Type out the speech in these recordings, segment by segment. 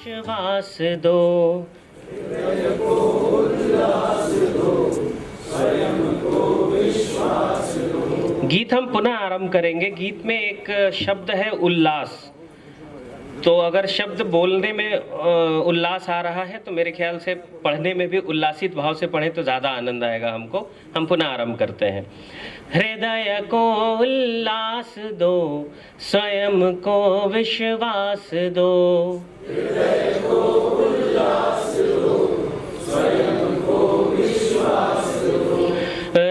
विश्वास दो, हृदय को उल्लास दो, स्वयं को विश्वास दो। गीत हम पुनः आरंभ करेंगे। गीत में एक शब्द है उल्लास। तो अगर शब्द बोलने में उल्लास आ रहा है तो मेरे ख्याल से पढ़ने में भी उल्लासित भाव से पढ़ें तो ज़्यादा आनंद आएगा हमको। हम पुनः आरंभ करते हैं। हृदय को उल्लास दो, स्वयं को विश्वास दो, हृदय को उल्लास दो, स्वयं को विश्वास दो।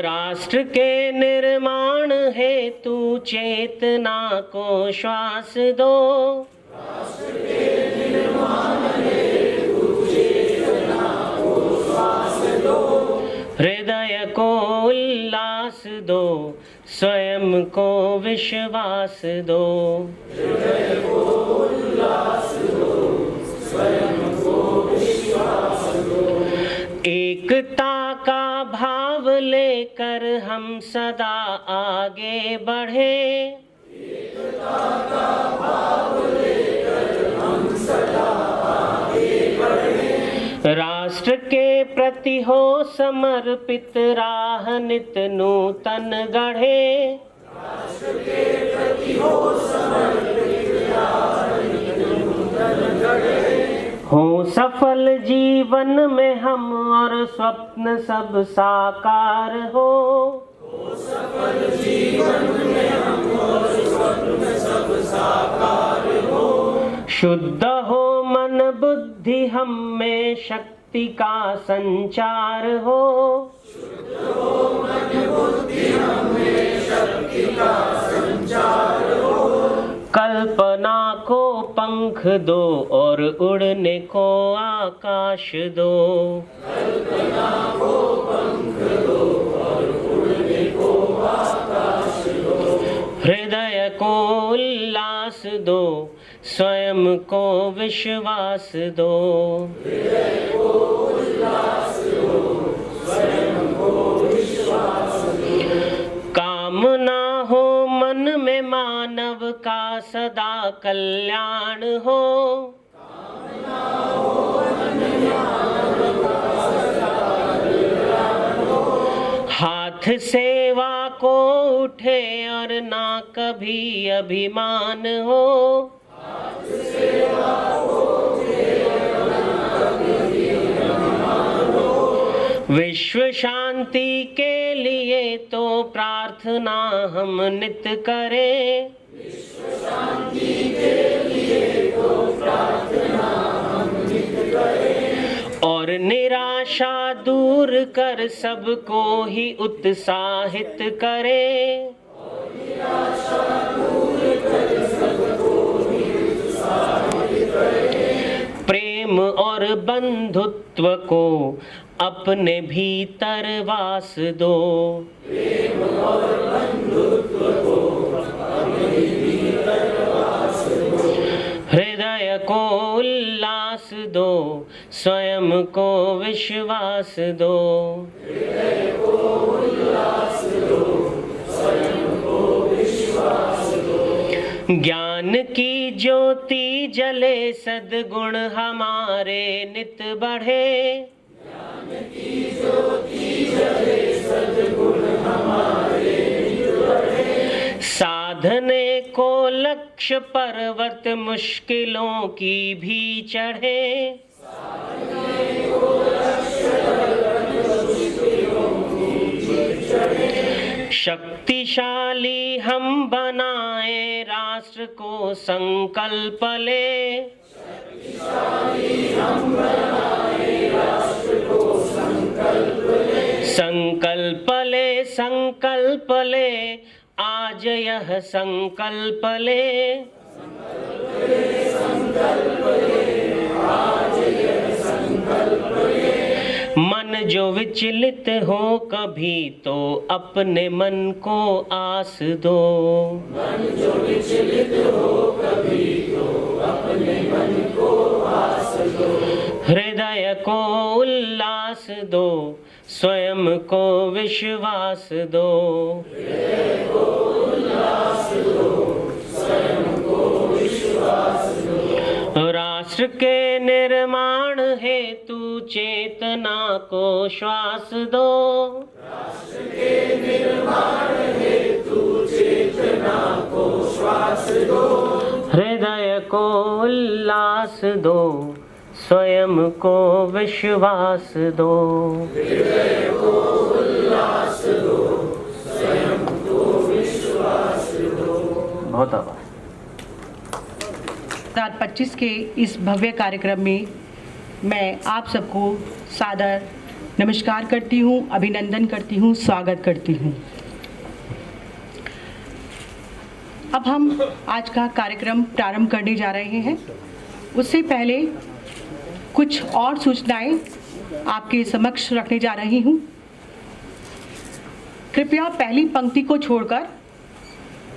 राष्ट्र के निर्माण हेतु चेतना को श्वास दो, राष्ट्र के निर्माण हेतु चेतना को श्वास दो। हृदय को उल्लास दो, स्वयं को विश्वास दो, हृदय को उल्लास दो, स्वयं को विश्वास दो। एकता का भाव लेकर हम सदा आगे बढ़े, एकता का भाव लेकर हम सदा आगे बढ़े। राष्ट्र के प्रति हो समर्पित राह नित नूतन गढ़े, राष्ट्र के प्रति हो समर्पित राह नित नूतन गढ़े। हो सफल जीवन में हम और स्वप्न सब साकार हो, सफल जीवन में हम और स्वप्न सब साकार हो। शुद्ध हो मन बुद्धि हम में शक्ति का संचार हो, शुद्ध हो मन बुद्धि हम में शक्ति का संचार हो। कल्पना को पंख दो और उड़ने को आकाश दो, कल्पना को पंख दो और उड़ने को आकाश दो। हृदय को उल्लास दो, स्वयं को विश्वास दो, हृदय को उल्लास दो, स्वयं को विश्वास दो। कामना हो मन में मानव का सदा कल्याण हो, कामना हो मन में मानव का सदा कल्याण हो। हाथ सेवा को उठे और ना कभी अभिमान हो, हाथ सेवा को उठे और ना कभी अभिमान हो। विश्व शांति के लिए तो प्रार्थना हम नित करें, विश्व शांति के लिए तो प्रार्थना हम नित करें। और निराशा दूर कर सबको ही उत्साहित करें, और निराशा दूर कर सबको ही उत्साहित करें। प्रेम और बंधुत्व को अपने भीतर वास दो, प्रेम और बंधुत्व को अपने भीतर वास दो। हृदय को उल्लास दो, स्वयं को विश्वास दो, हृदय को उल्लास दो, स्वयं को विश्वास दो। ज्ञान की ज्योति जले सद्गुण हमारे नित बढ़े, ज्ञान की ज्योति जले सद्गुण हमारे नित बढ़े। साधने को लक्ष्य पर्वत मुश्किलों की भी चढ़े, साधने को लक्ष्य पर्वत मुश्किलों की भी चढ़े। शक्तिशाली हम बनाए राष्ट्र को संकल्प ले, संकल्प ले, आज यह संकल्प ले, मन जो विचलित हो कभी तो अपने मन को आस दो, मन जो विचलित हो कभी तो अपने मन को आस दो, हृदय को उल्लास दो, स्वयं को विश्वास दो, हृदय को उल्लास दो, स्वयं को विश्वास दो, राष्ट्र के निर्माण हेतु चेतना को श्वास दो, राष्ट्र के निर्माण हेतु चेतना को श्वास दो, हृदय को उल्लास दो, स्वयं को विश्वास दो, हृदय को उल्लास दो, स्वयं को विश्वास दो। बहुत आभार। 2025 के इस भव्य कार्यक्रम में मैं आप सबको सादर नमस्कार करती हूँ, अभिनंदन करती हूँ, स्वागत करती हूँ। अब हम आज का कार्यक्रम प्रारंभ करने जा रहे हैं। उससे पहले कुछ और सूचनाएं आपके समक्ष रखने जा रही हूँ। कृपया पहली पंक्ति को छोड़कर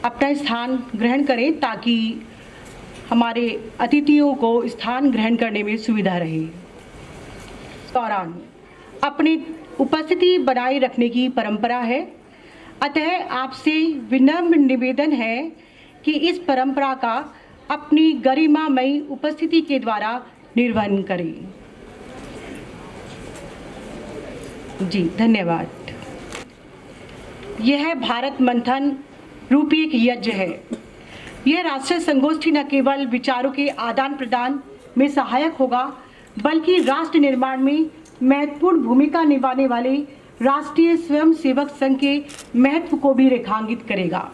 अपना स्थान ग्रहण करें ताकि हमारे अतिथियों को स्थान ग्रहण करने में सुविधा रहे। दौरान अपनी उपस्थिति बनाए रखने की परंपरा है, अतः आपसे विनम्र निवेदन है कि इस परंपरा का अपनी गरिमामयी उपस्थिति के द्वारा निर्वहन करें। जी धन्यवाद। यह भारत मंथन रूपी एक यज्ञ है। यह राष्ट्रीय संगोष्ठी न केवल विचारों के आदान प्रदान में सहायक होगा, बल्कि राष्ट्र निर्माण में महत्वपूर्ण भूमिका निभाने वाले राष्ट्रीय स्वयंसेवक संघ के महत्व को भी रेखांकित करेगा।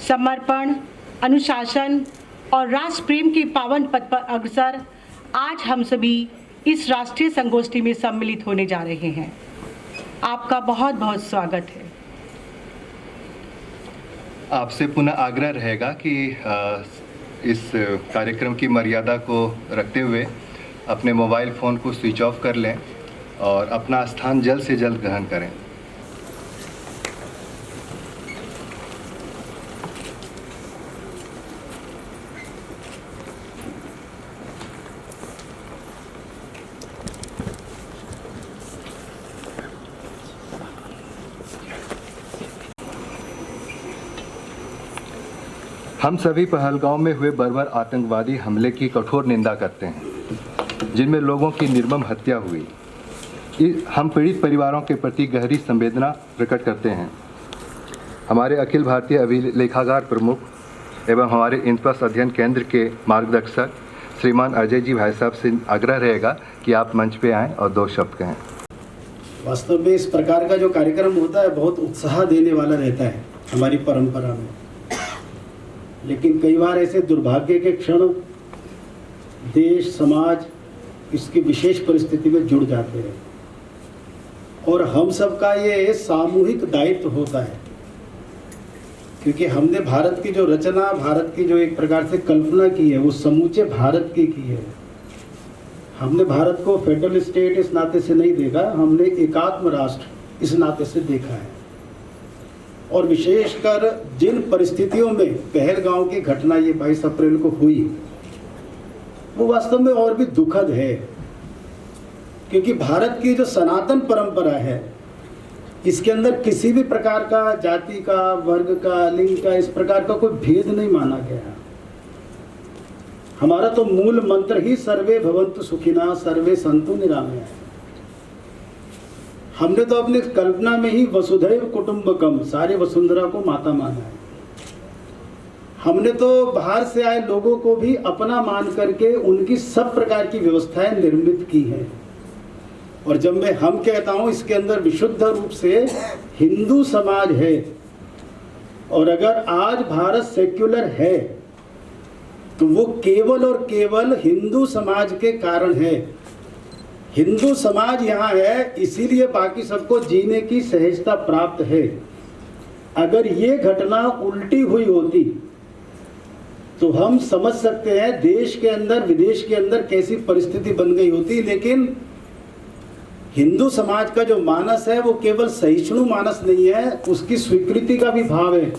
समर्पण, अनुशासन और राष्ट्र प्रेम के पावन पथ पर अग्रसर आज हम सभी इस राष्ट्रीय संगोष्ठी में सम्मिलित होने जा रहे हैं। आपका बहुत बहुत स्वागत है। आपसे पुनः आग्रह रहेगा कि इस कार्यक्रम की मर्यादा को रखते हुए अपने मोबाइल फ़ोन को स्विच ऑफ कर लें और अपना स्थान जल्द से जल्द ग्रहण करें। हम सभी पहलगांव में हुए बर्बर आतंकवादी हमले की कठोर निंदा करते हैं, जिनमें लोगों की निर्मम हत्या हुई। हम पीड़ित परिवारों के प्रति गहरी संवेदना प्रकट करते हैं। हमारे अखिल भारतीय अभिलेखागार प्रमुख एवं हमारे इंद्रप्रस्थ अध्ययन केंद्र के मार्गदर्शक श्रीमान अजय जी भाई साहब से आग्रह रहेगा कि आप मंच पे आएं और 2 शब्द कहें। वास्तव में इस प्रकार का जो कार्यक्रम होता है बहुत उत्साह देने वाला रहता है हमारी परंपरा में, लेकिन कई बार ऐसे दुर्भाग्य के क्षण देश समाज इसकी विशेष परिस्थिति में जुड़ जाते हैं और हम सबका ये सामूहिक दायित्व होता है, क्योंकि हमने भारत की जो रचना, भारत की जो एक प्रकार से कल्पना की है वो समूचे भारत की है। हमने भारत को फेडरल स्टेट इस नाते से नहीं देखा, हमने एकात्म राष्ट्र इस नाते से देखा है। और विशेषकर जिन परिस्थितियों में पहलगांव की घटना ये 22 अप्रैल को हुई वो वास्तव में और भी दुखद है, क्योंकि भारत की जो सनातन परंपरा है इसके अंदर किसी भी प्रकार का जाति का, वर्ग का, लिंग का इस प्रकार का कोई भेद नहीं माना गया। हमारा तो मूल मंत्र ही सर्वे भवन्तु सुखिनः सर्वे सन्तु निरामया है। हमने तो अपनी कल्पना में ही वसुधैव कुटुंबकम, सारे वसुंधरा को माता माना है। हमने तो बाहर से आए लोगों को भी अपना मान करके उनकी सब प्रकार की व्यवस्थाएं निर्मित की हैं। और जब मैं हम कहता हूं, इसके अंदर विशुद्ध रूप से हिंदू समाज है। और अगर आज भारत सेक्युलर है तो वो केवल और केवल हिंदू समाज के कारण है। हिंदू समाज यहाँ है इसीलिए बाकी सबको जीने की सहजता प्राप्त है। अगर ये घटना उल्टी हुई होती तो हम समझ सकते हैं देश के अंदर विदेश के अंदर कैसी परिस्थिति बन गई होती। लेकिन हिंदू समाज का जो मानस है वो केवल सहिष्णु मानस नहीं है, उसकी स्वीकृति का भी भाव है।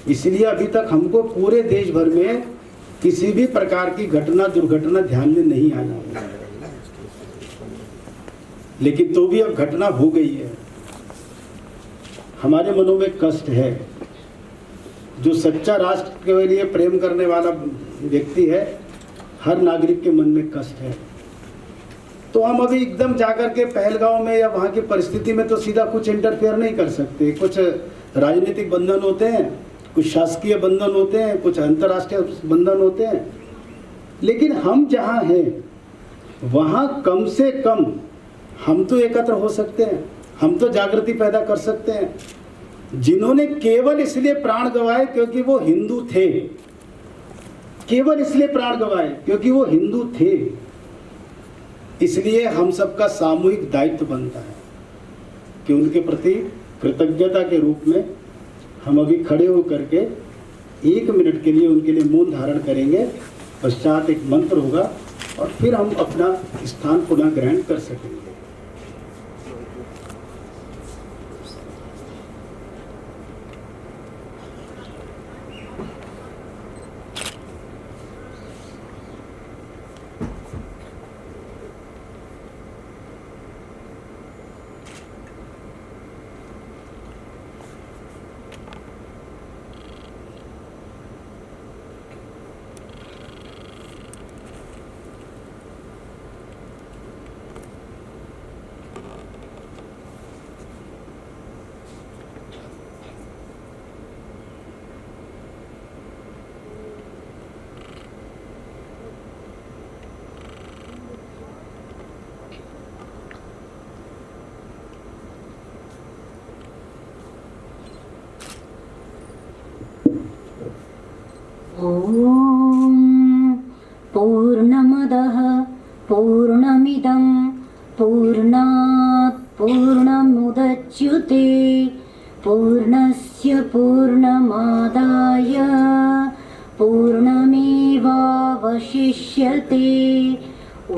इसलिए अभी तक हमको पूरे देश भर में किसी भी प्रकार की घटना दुर्घटना ध्यान में नहीं आई, लेकिन तो भी अब घटना हो गई है। हमारे मनों में कष्ट है। जो सच्चा राष्ट्र के लिए प्रेम करने वाला व्यक्ति है, हर नागरिक के मन में कष्ट है। तो हम अभी एकदम जाकर के पहलगांव में या वहाँ की परिस्थिति में तो सीधा कुछ इंटरफेयर नहीं कर सकते। कुछ राजनीतिक बंधन होते हैं, कुछ शासकीय बंधन होते हैं, कुछ अंतर्राष्ट्रीय बंधन होते हैं। लेकिन हम जहाँ हैं वहाँ कम से कम हम तो एकत्र हो सकते हैं, हम तो जागृति पैदा कर सकते हैं। जिन्होंने केवल इसलिए प्राण गंवाए क्योंकि वो हिंदू थे, केवल इसलिए प्राण गंवाए क्योंकि वो हिंदू थे, इसलिए हम सबका सामूहिक दायित्व बनता है कि उनके प्रति कृतज्ञता के रूप में हम अभी खड़े होकर के 1 मिनट के लिए उनके लिए मौन धारण करेंगे। पश्चात एक मंत्र होगा और फिर हम अपना स्थान पुनः ग्रहण कर सकेंगे। ॐ पूर्णमदः पूर्णमिदं पूर्णात् पूर्णमुदच्यते पूर्णस्य पूर्णमादाय पूर्णमेवावशिष्यते। ॐ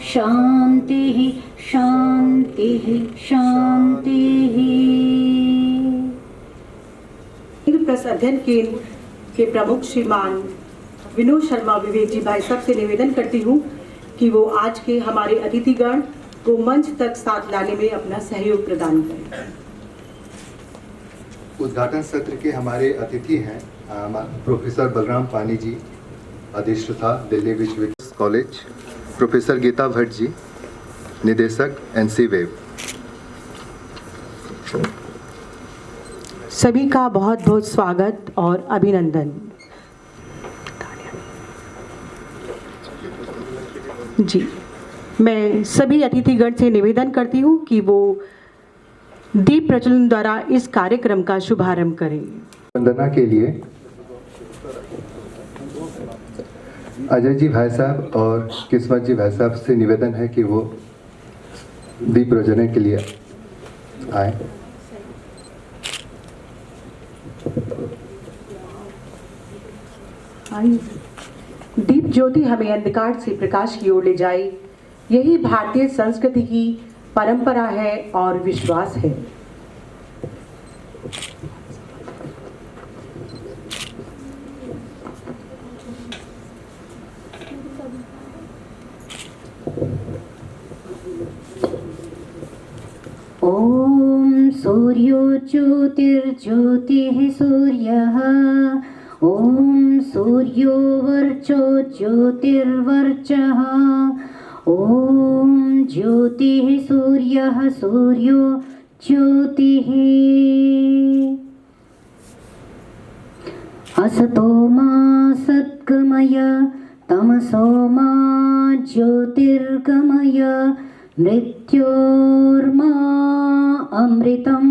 शान्तिः शान्तिः शान्तिः। प्रेस अध्ययन केंद्र के प्रमुख श्रीमान विनोद शर्मा विवेक जी भाई साहब से निवेदन करती हूँ कि वो आज के हमारे अतिथिगण को मंच तक साथ लाने में अपना सहयोग प्रदान करें। उद्घाटन सत्र के हमारे अतिथि हैं प्रोफेसर बलराम पानी जी, अधिष्ठाता दिल्ली विश्वविद्यालय कॉलेज, प्रोफेसर गीता भट्ट जी, निदेशक NC वेव। सभी का बहुत बहुत स्वागत और अभिनंदन। जी, मैं सभी अतिथिगण से निवेदन करती हूँ कि वो दीप प्रज्वलन द्वारा इस कार्यक्रम का शुभारंभ करें। वंदना के लिए अजय जी भाई साहब और किस्मत जी भाई साहब से निवेदन है कि वो दीप प्रज्वलन के लिए आए। दीप ज्योति हमें अंधकार से प्रकाश की ओर ले जाए, यही भारतीय संस्कृति की परंपरा है और विश्वास है। ॐ सूर्यो ज्योतिर्ज्योतिः सूर्यः ॐ सूर्यो वर्चो ज्योतिर्वर्चः ॐ ज्योतिः सूर्यः सूर्यो ज्योतिः असतो मा सद्गमय तमसो मा ज्योतिर्गमय मृत्योर्मा अमृतं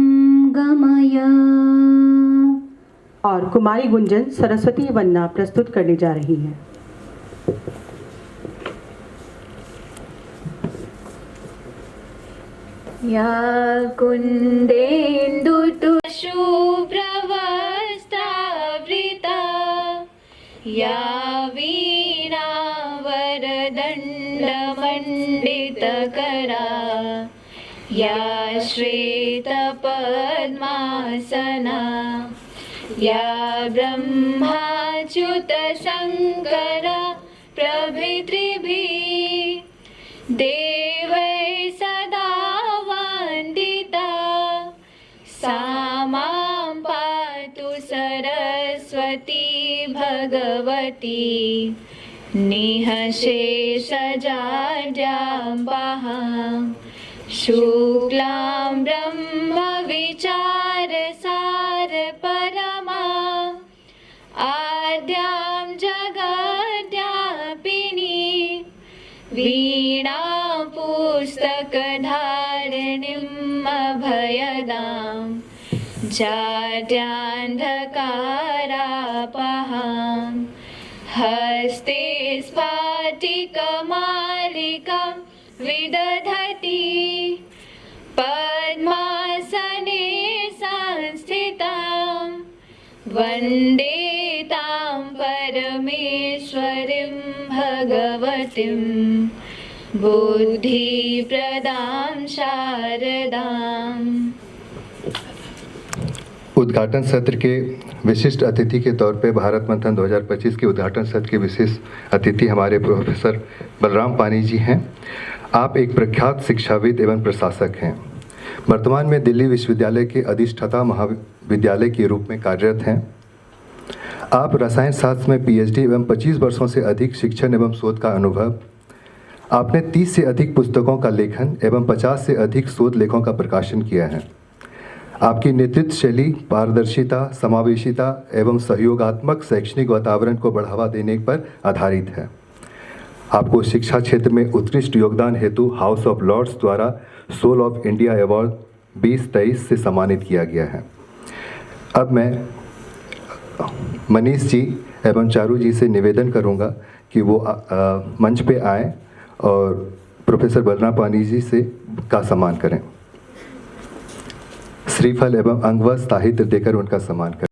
गमय। और कुमारी गुंजन सरस्वती वंदना प्रस्तुत करने जा रही हैं। या कुन्देन्दुतु शुभ्रवस्त्रावृता या वीणावरदण्डमण्डितकरा या श्वेतपद्मासना या ब्रह्माच्युतशङ्कर प्रभृतिभिः देवैः सदा वन्दिता सा मां पातु सरस्वती भगवती निःशेषजाड्याम्बहां शुक्लां ब्रह्मविचारसारपरमां आद्यां जगद्व्यापिनी वीणां पुस्तकधारिणीम् अभयदां जाड्यान्धकारापहां हस्ते स्फाटिकमालिकां विदधती पद्मासने संस्थितां वन्दे तां परमेश्वरीं भगवतीं बुद्धिप्रदां शारदाम्। उद्घाटन सत्र के विशिष्ट अतिथि के तौर पे भारत मंथन 2025 के उद्घाटन सत्र के विशेष अतिथि हमारे प्रोफेसर बलराम पानी जी हैं। आप एक प्रख्यात शिक्षाविद एवं प्रशासक हैं। वर्तमान में दिल्ली विश्वविद्यालय के अधिष्ठाता महाविद्यालय के रूप में कार्यरत हैं। आप रसायन शास्त्र में पीएचडी एवं 25 वर्षों से अधिक शिक्षण एवं शोध का अनुभव। आपने 30 से अधिक पुस्तकों का लेखन एवं 50 से अधिक शोध लेखों का प्रकाशन किया है। आपकी नेतृत्व शैली पारदर्शिता, समावेशिता एवं सहयोगात्मक शैक्षणिक वातावरण को बढ़ावा देने पर आधारित है। आपको शिक्षा क्षेत्र में उत्कृष्ट योगदान हेतु हाउस ऑफ लॉर्ड्स द्वारा सोल ऑफ इंडिया अवार्ड 2023 से सम्मानित किया गया है। अब मैं मनीष जी एवं चारू जी से निवेदन करूंगा कि वो मंच पे आएँ और प्रोफेसर बलराम पानी जी से का सम्मान करें। श्रीफल एवं अंगवस्त्र साहित्य देकर उनका सम्मान करें।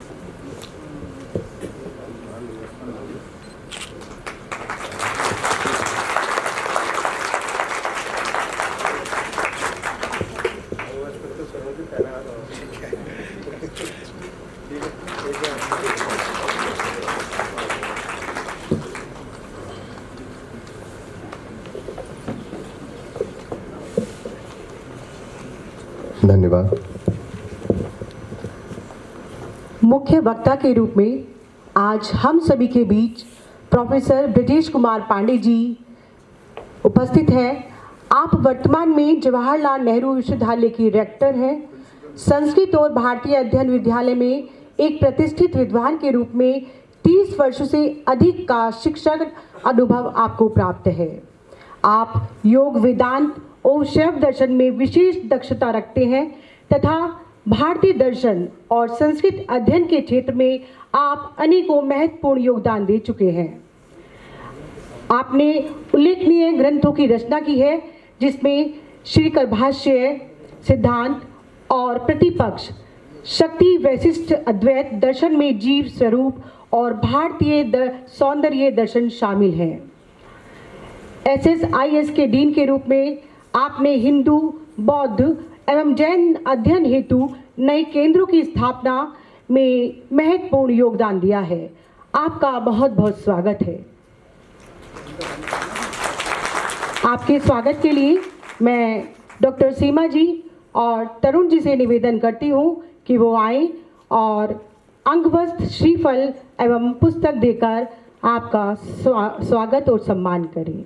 धन्यवाद। मुख्य वक्ता के रूप में आज हम सभी के बीच प्रोफेसर ब्रजेश कुमार पांडे जी उपस्थित हैं। आप वर्तमान में जवाहरलाल नेहरू विश्वविद्यालय की रेक्टर हैं। संस्कृत और भारतीय अध्ययन विद्यालय में एक प्रतिष्ठित विद्वान के रूप में 30 वर्षों से अधिक का शिक्षक अनुभव आपको प्राप्त है। आप योग, वेदांत और शैव दर्शन में विशेष दक्षता रखते हैं तथा भारतीय दर्शन और संस्कृत अध्ययन के क्षेत्र में आप अनेकों महत्वपूर्ण योगदान दे चुके हैं। आपने उल्लेखनीय ग्रंथों की रचना की है जिसमें श्रीकर भाष्य, सिद्धांत और प्रतिपक्ष, शक्ति वैशिष्ट अद्वैत दर्शन में जीव स्वरूप और भारतीय सौंदर्य दर्शन शामिल हैं। SSIS के डीन के रूप में आपने हिंदू, बौद्ध एवं जैन अध्ययन हेतु नए केंद्रों की स्थापना में महत्वपूर्ण योगदान दिया है। आपका बहुत बहुत स्वागत है। आपके स्वागत के लिए मैं डॉक्टर सीमा जी और तरुण जी से निवेदन करती हूँ कि वो आए और अंगवस्त्र, श्रीफल एवं पुस्तक देकर आपका स्वागत और सम्मान करें।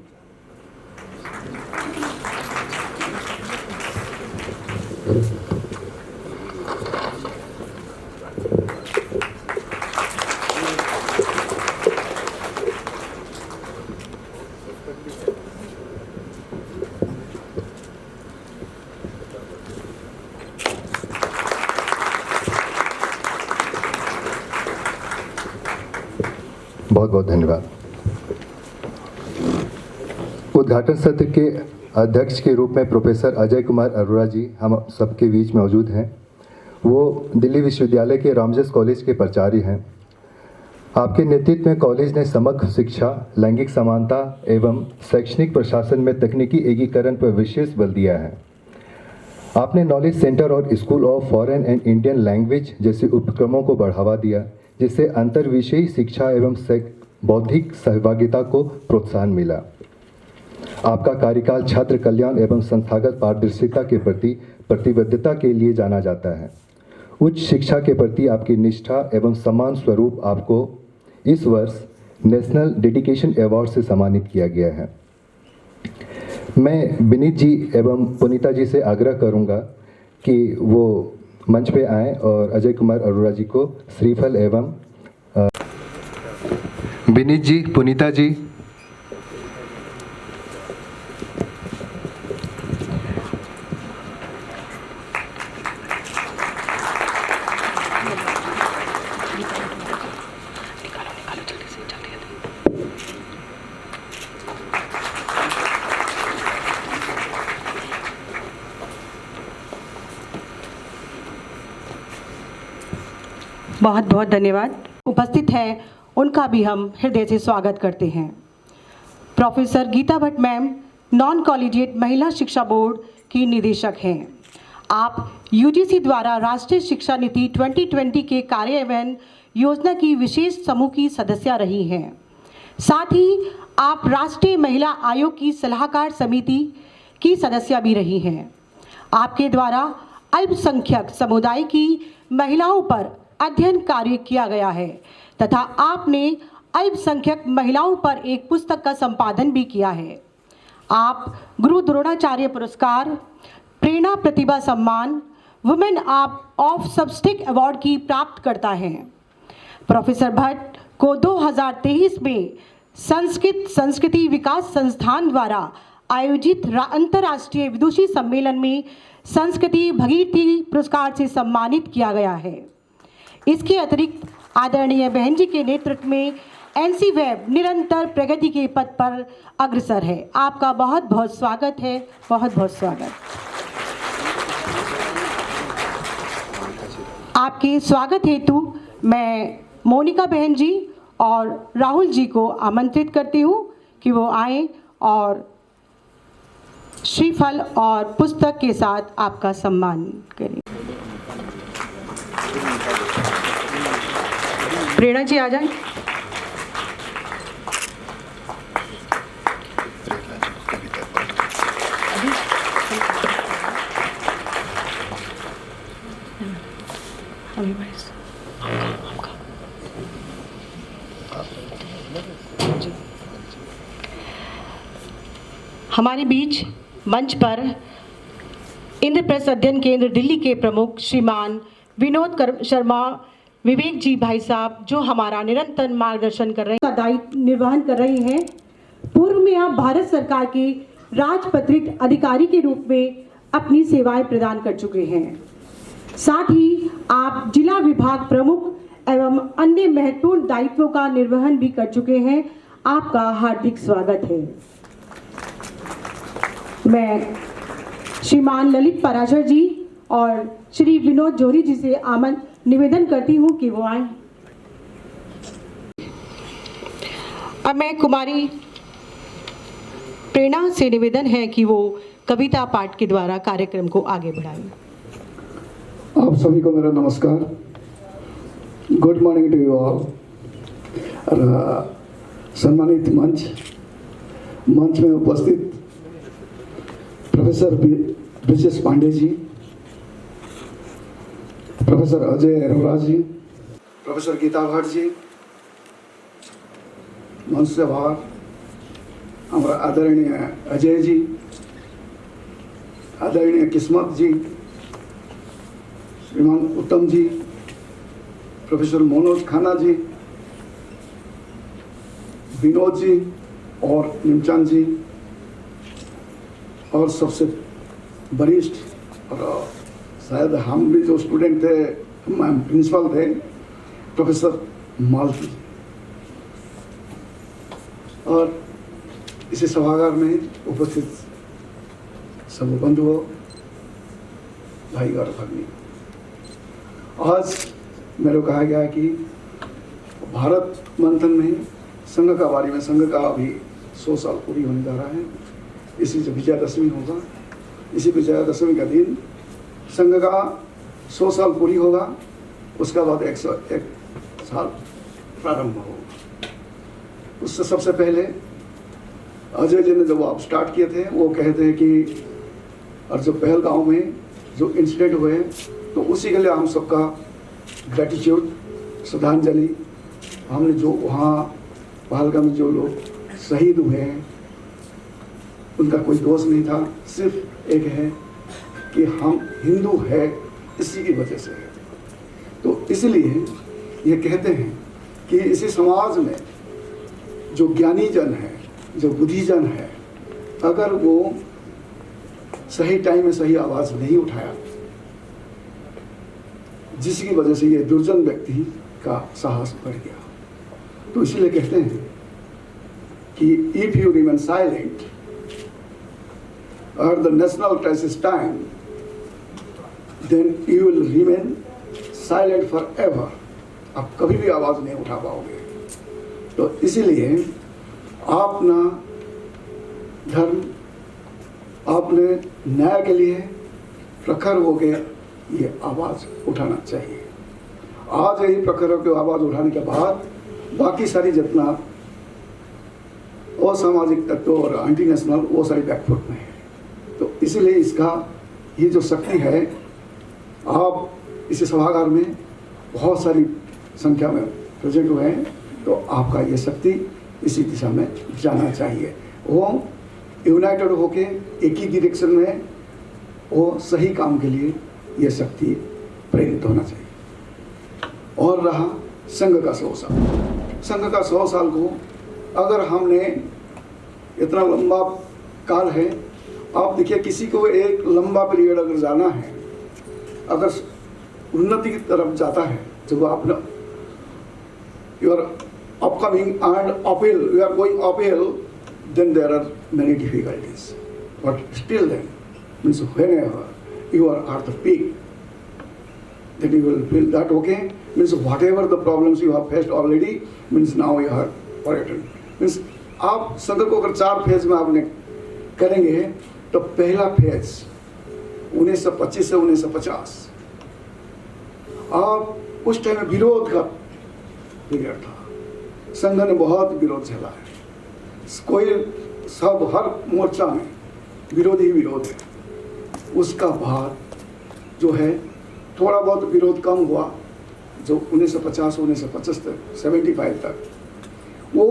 बहुत बहुत धन्यवाद। उद्घाटन सत्र के अध्यक्ष के रूप में प्रोफेसर अजय कुमार अरोड़ा जी हम सबके बीच मौजूद हैं। वो दिल्ली विश्वविद्यालय के रामजस कॉलेज के प्राचार्य हैं। आपके नेतृत्व में कॉलेज ने समग्र शिक्षा, लैंगिक समानता एवं शैक्षणिक प्रशासन में तकनीकी एकीकरण पर विशेष बल दिया है। आपने नॉलेज सेंटर और school of foreign and Indian language जैसे उपक्रमों को बढ़ावा दिया, जिससे अंतर्विषयी शिक्षा एवं बौद्धिक सहभागिता को प्रोत्साहन मिला। आपका कार्यकाल छात्र कल्याण एवं संस्थागत पारदर्शिता के प्रति प्रतिबद्धता के लिए जाना जाता है। उच्च शिक्षा के प्रति आपकी निष्ठा एवं सम्मान स्वरूप आपको इस वर्ष नेशनल डेडिकेशन अवार्ड से सम्मानित किया गया है। मैं विनीत जी एवं पुनीता जी से आग्रह करूंगा कि वो मंच पे आएं और अजय कुमार अरोड़ा जी को श्रीफल एवं विनीत जी, पुनीता जी। बहुत बहुत धन्यवाद। उपस्थित हैं उनका भी हम हृदय से स्वागत करते हैं। Professor Geeta Bhatt ma'am non collegiate महिला शिक्षा बोर्ड की निदेशक हैं। आप यूजीसी द्वारा राष्ट्रीय शिक्षा नीति 2020 के कार्यान्वयन योजना की विशेष समूह की सदस्य रही हैं। साथ ही आप राष्ट्रीय महिला आयोग की सलाहकार समिति की सदस्य भी रही हैं। आपके द्वारा अल्पसंख्यक समुदाय की महिलाओं पर अध्ययन कार्य किया गया है तथा आपने अल्पसंख्यक महिलाओं पर एक पुस्तक का संपादन भी किया है। आप गुरु द्रोणाचार्य पुरस्कार, प्रेरणा प्रतिभा सम्मान, वुमेन ऑफ सबस्टिक अवार्ड की प्राप्त करता है। प्रोफेसर भट्ट को 2023 में संस्कृत संस्कृति विकास संस्थान द्वारा आयोजित अंतर्राष्ट्रीय विदुषी सम्मेलन में संस्कृति भगीरथी पुरस्कार से सम्मानित किया गया है। इसके अतिरिक्त आदरणीय बहन जी के नेतृत्व में एनसी वेब निरंतर प्रगति के पथ पर अग्रसर है। आपका बहुत बहुत स्वागत है, बहुत बहुत स्वागत। आपके स्वागत हेतु मैं मोनिका बहन जी और राहुल जी को आमंत्रित करती हूँ कि वो आएं और श्रीफल और पुस्तक के साथ आपका सम्मान करें। प्रेरणा जी आ जाएं। हमारे बीच मंच पर इंद्रप्रस्थ अध्ययन केंद्र दिल्ली के प्रमुख श्रीमान विनोद शर्मा विवेक जी भाई साहब, जो हमारा निरंतर मार्गदर्शन कर रहे हैं, का दायित्व निर्वहन कर रहे हैं। पूर्व में आप भारत सरकार के राजपत्रित अधिकारी के रूप में अपनी सेवाएं प्रदान कर चुके हैं। साथ ही आप जिला विभाग प्रमुख एवं अन्य महत्वपूर्ण दायित्वों का निर्वहन भी कर चुके हैं। आपका हार्दिक स्वागत है। मैं श्रीमान ललित पराशर जी और श्री विनोद जोरी जी से निवेदन करती हूँ कि वो आए। अब मैं कुमारी प्रेरणा से निवेदन है कि वो कविता पाठ के द्वारा कार्यक्रम को आगे बढ़ाएं। आप सभी को मेरा नमस्कार। Good morning to you all. सम्मानित मंच में उपस्थित professor Brijesh Pandey ji, professor Ajay Arora ji, professor Geeta Bhatt ji, मंच से बाहर हमारा आदरणीय अजय जी, आदरणीय किस्मत जी, श्रीमान उत्तम जी, प्रोफेसर मनोज खाना जी, विनोद जी और निमचांद जी, और सबसे वरिष्ठ और शायद हम भी जो स्टूडेंट थे, हम प्रिंसिपल थे, प्रोफेसर मालती, और इसी सभागार में उपस्थित सब बंधुओं, भाई और भगिनी, आज मेरे को कहा गया है कि भारत मंथन में संघ का बारे में, संघ का अभी 100 साल पूरी होने जा रहा है। इसी से विजयादशमी होगा, इसी विजयादशमी का दिन संघ का 100 साल पूरी होगा, उसका बाद 101 साल प्रारंभ होगा। उससे सबसे पहले अजय जी ने जब आप स्टार्ट किए थे, वो कहते हैं कि और जो पहलगांव में जो इंसिडेंट हुए तो उसी के लिए हम सबका ग्रेटिट्यूड, श्रद्धांजलि, हमने जो वहाँ पहलगाम में जो लोग शहीद हुए हैं उनका कोई दोष नहीं था, सिर्फ एक है कि हम हिंदू है, इसी की वजह से है। तो इसलिए ये कहते हैं कि इसी समाज में जो ज्ञानी जन है, जो बुद्धिजन है, अगर वो सही टाइम में सही आवाज नहीं उठाया, जिसकी वजह से ये दुर्जन व्यक्ति का साहस बढ़ गया, तो इसलिए कहते हैं कि इफ यू रिमेन साइलेंट और the national crisis time, then you will remain silent forever. आप कभी भी आवाज नहीं उठा पाओगे। तो इसीलिए अपना धर्म, आपने न्याय के लिए प्रखर हो गए ये आवाज उठाना चाहिए। आज यही प्रखर होकर आवाज उठाने के बाद बाकी सारी जितना असामाजिक तत्व और एंटी नेशनल वो सारी बैकफुट में है। तो इसलिए इसका ये जो शक्ति है, आप इस सभागार में बहुत सारी संख्या में प्रेजेंट हुए हैं, तो आपका ये शक्ति इसी दिशा में जाना चाहिए। वो यूनाइटेड होके एक ही डायरेक्शन में वो सही काम के लिए ये शक्ति प्रेरित होना चाहिए। और रहा संघ का 100 साल, संघ का 100 साल को अगर हमने इतना लंबा काल है, आप देखिए किसी को एक लंबा पीरियड अगर जाना है, अगर उन्नति की तरफ जाता है, जब आपने you are upcoming and uphill, you are going uphill, then there are many difficulties. But still then, means whenever you are at the peak, then you will feel that okay, means whatever the problems you have faced already, means now you are forgotten. Means आप संघ को अगर 4 phase में आपने करेंगे, तो पहला phase 1925 से 1950, आप उस टाइम विरोध का पीरियड था। संघ ने बहुत विरोध झेला है, कोई सब हर मोर्चा में विरोध ही विरोध है। उसका बाद जो है थोड़ा बहुत विरोध कम हुआ, जो 1950 1975 75 तक वो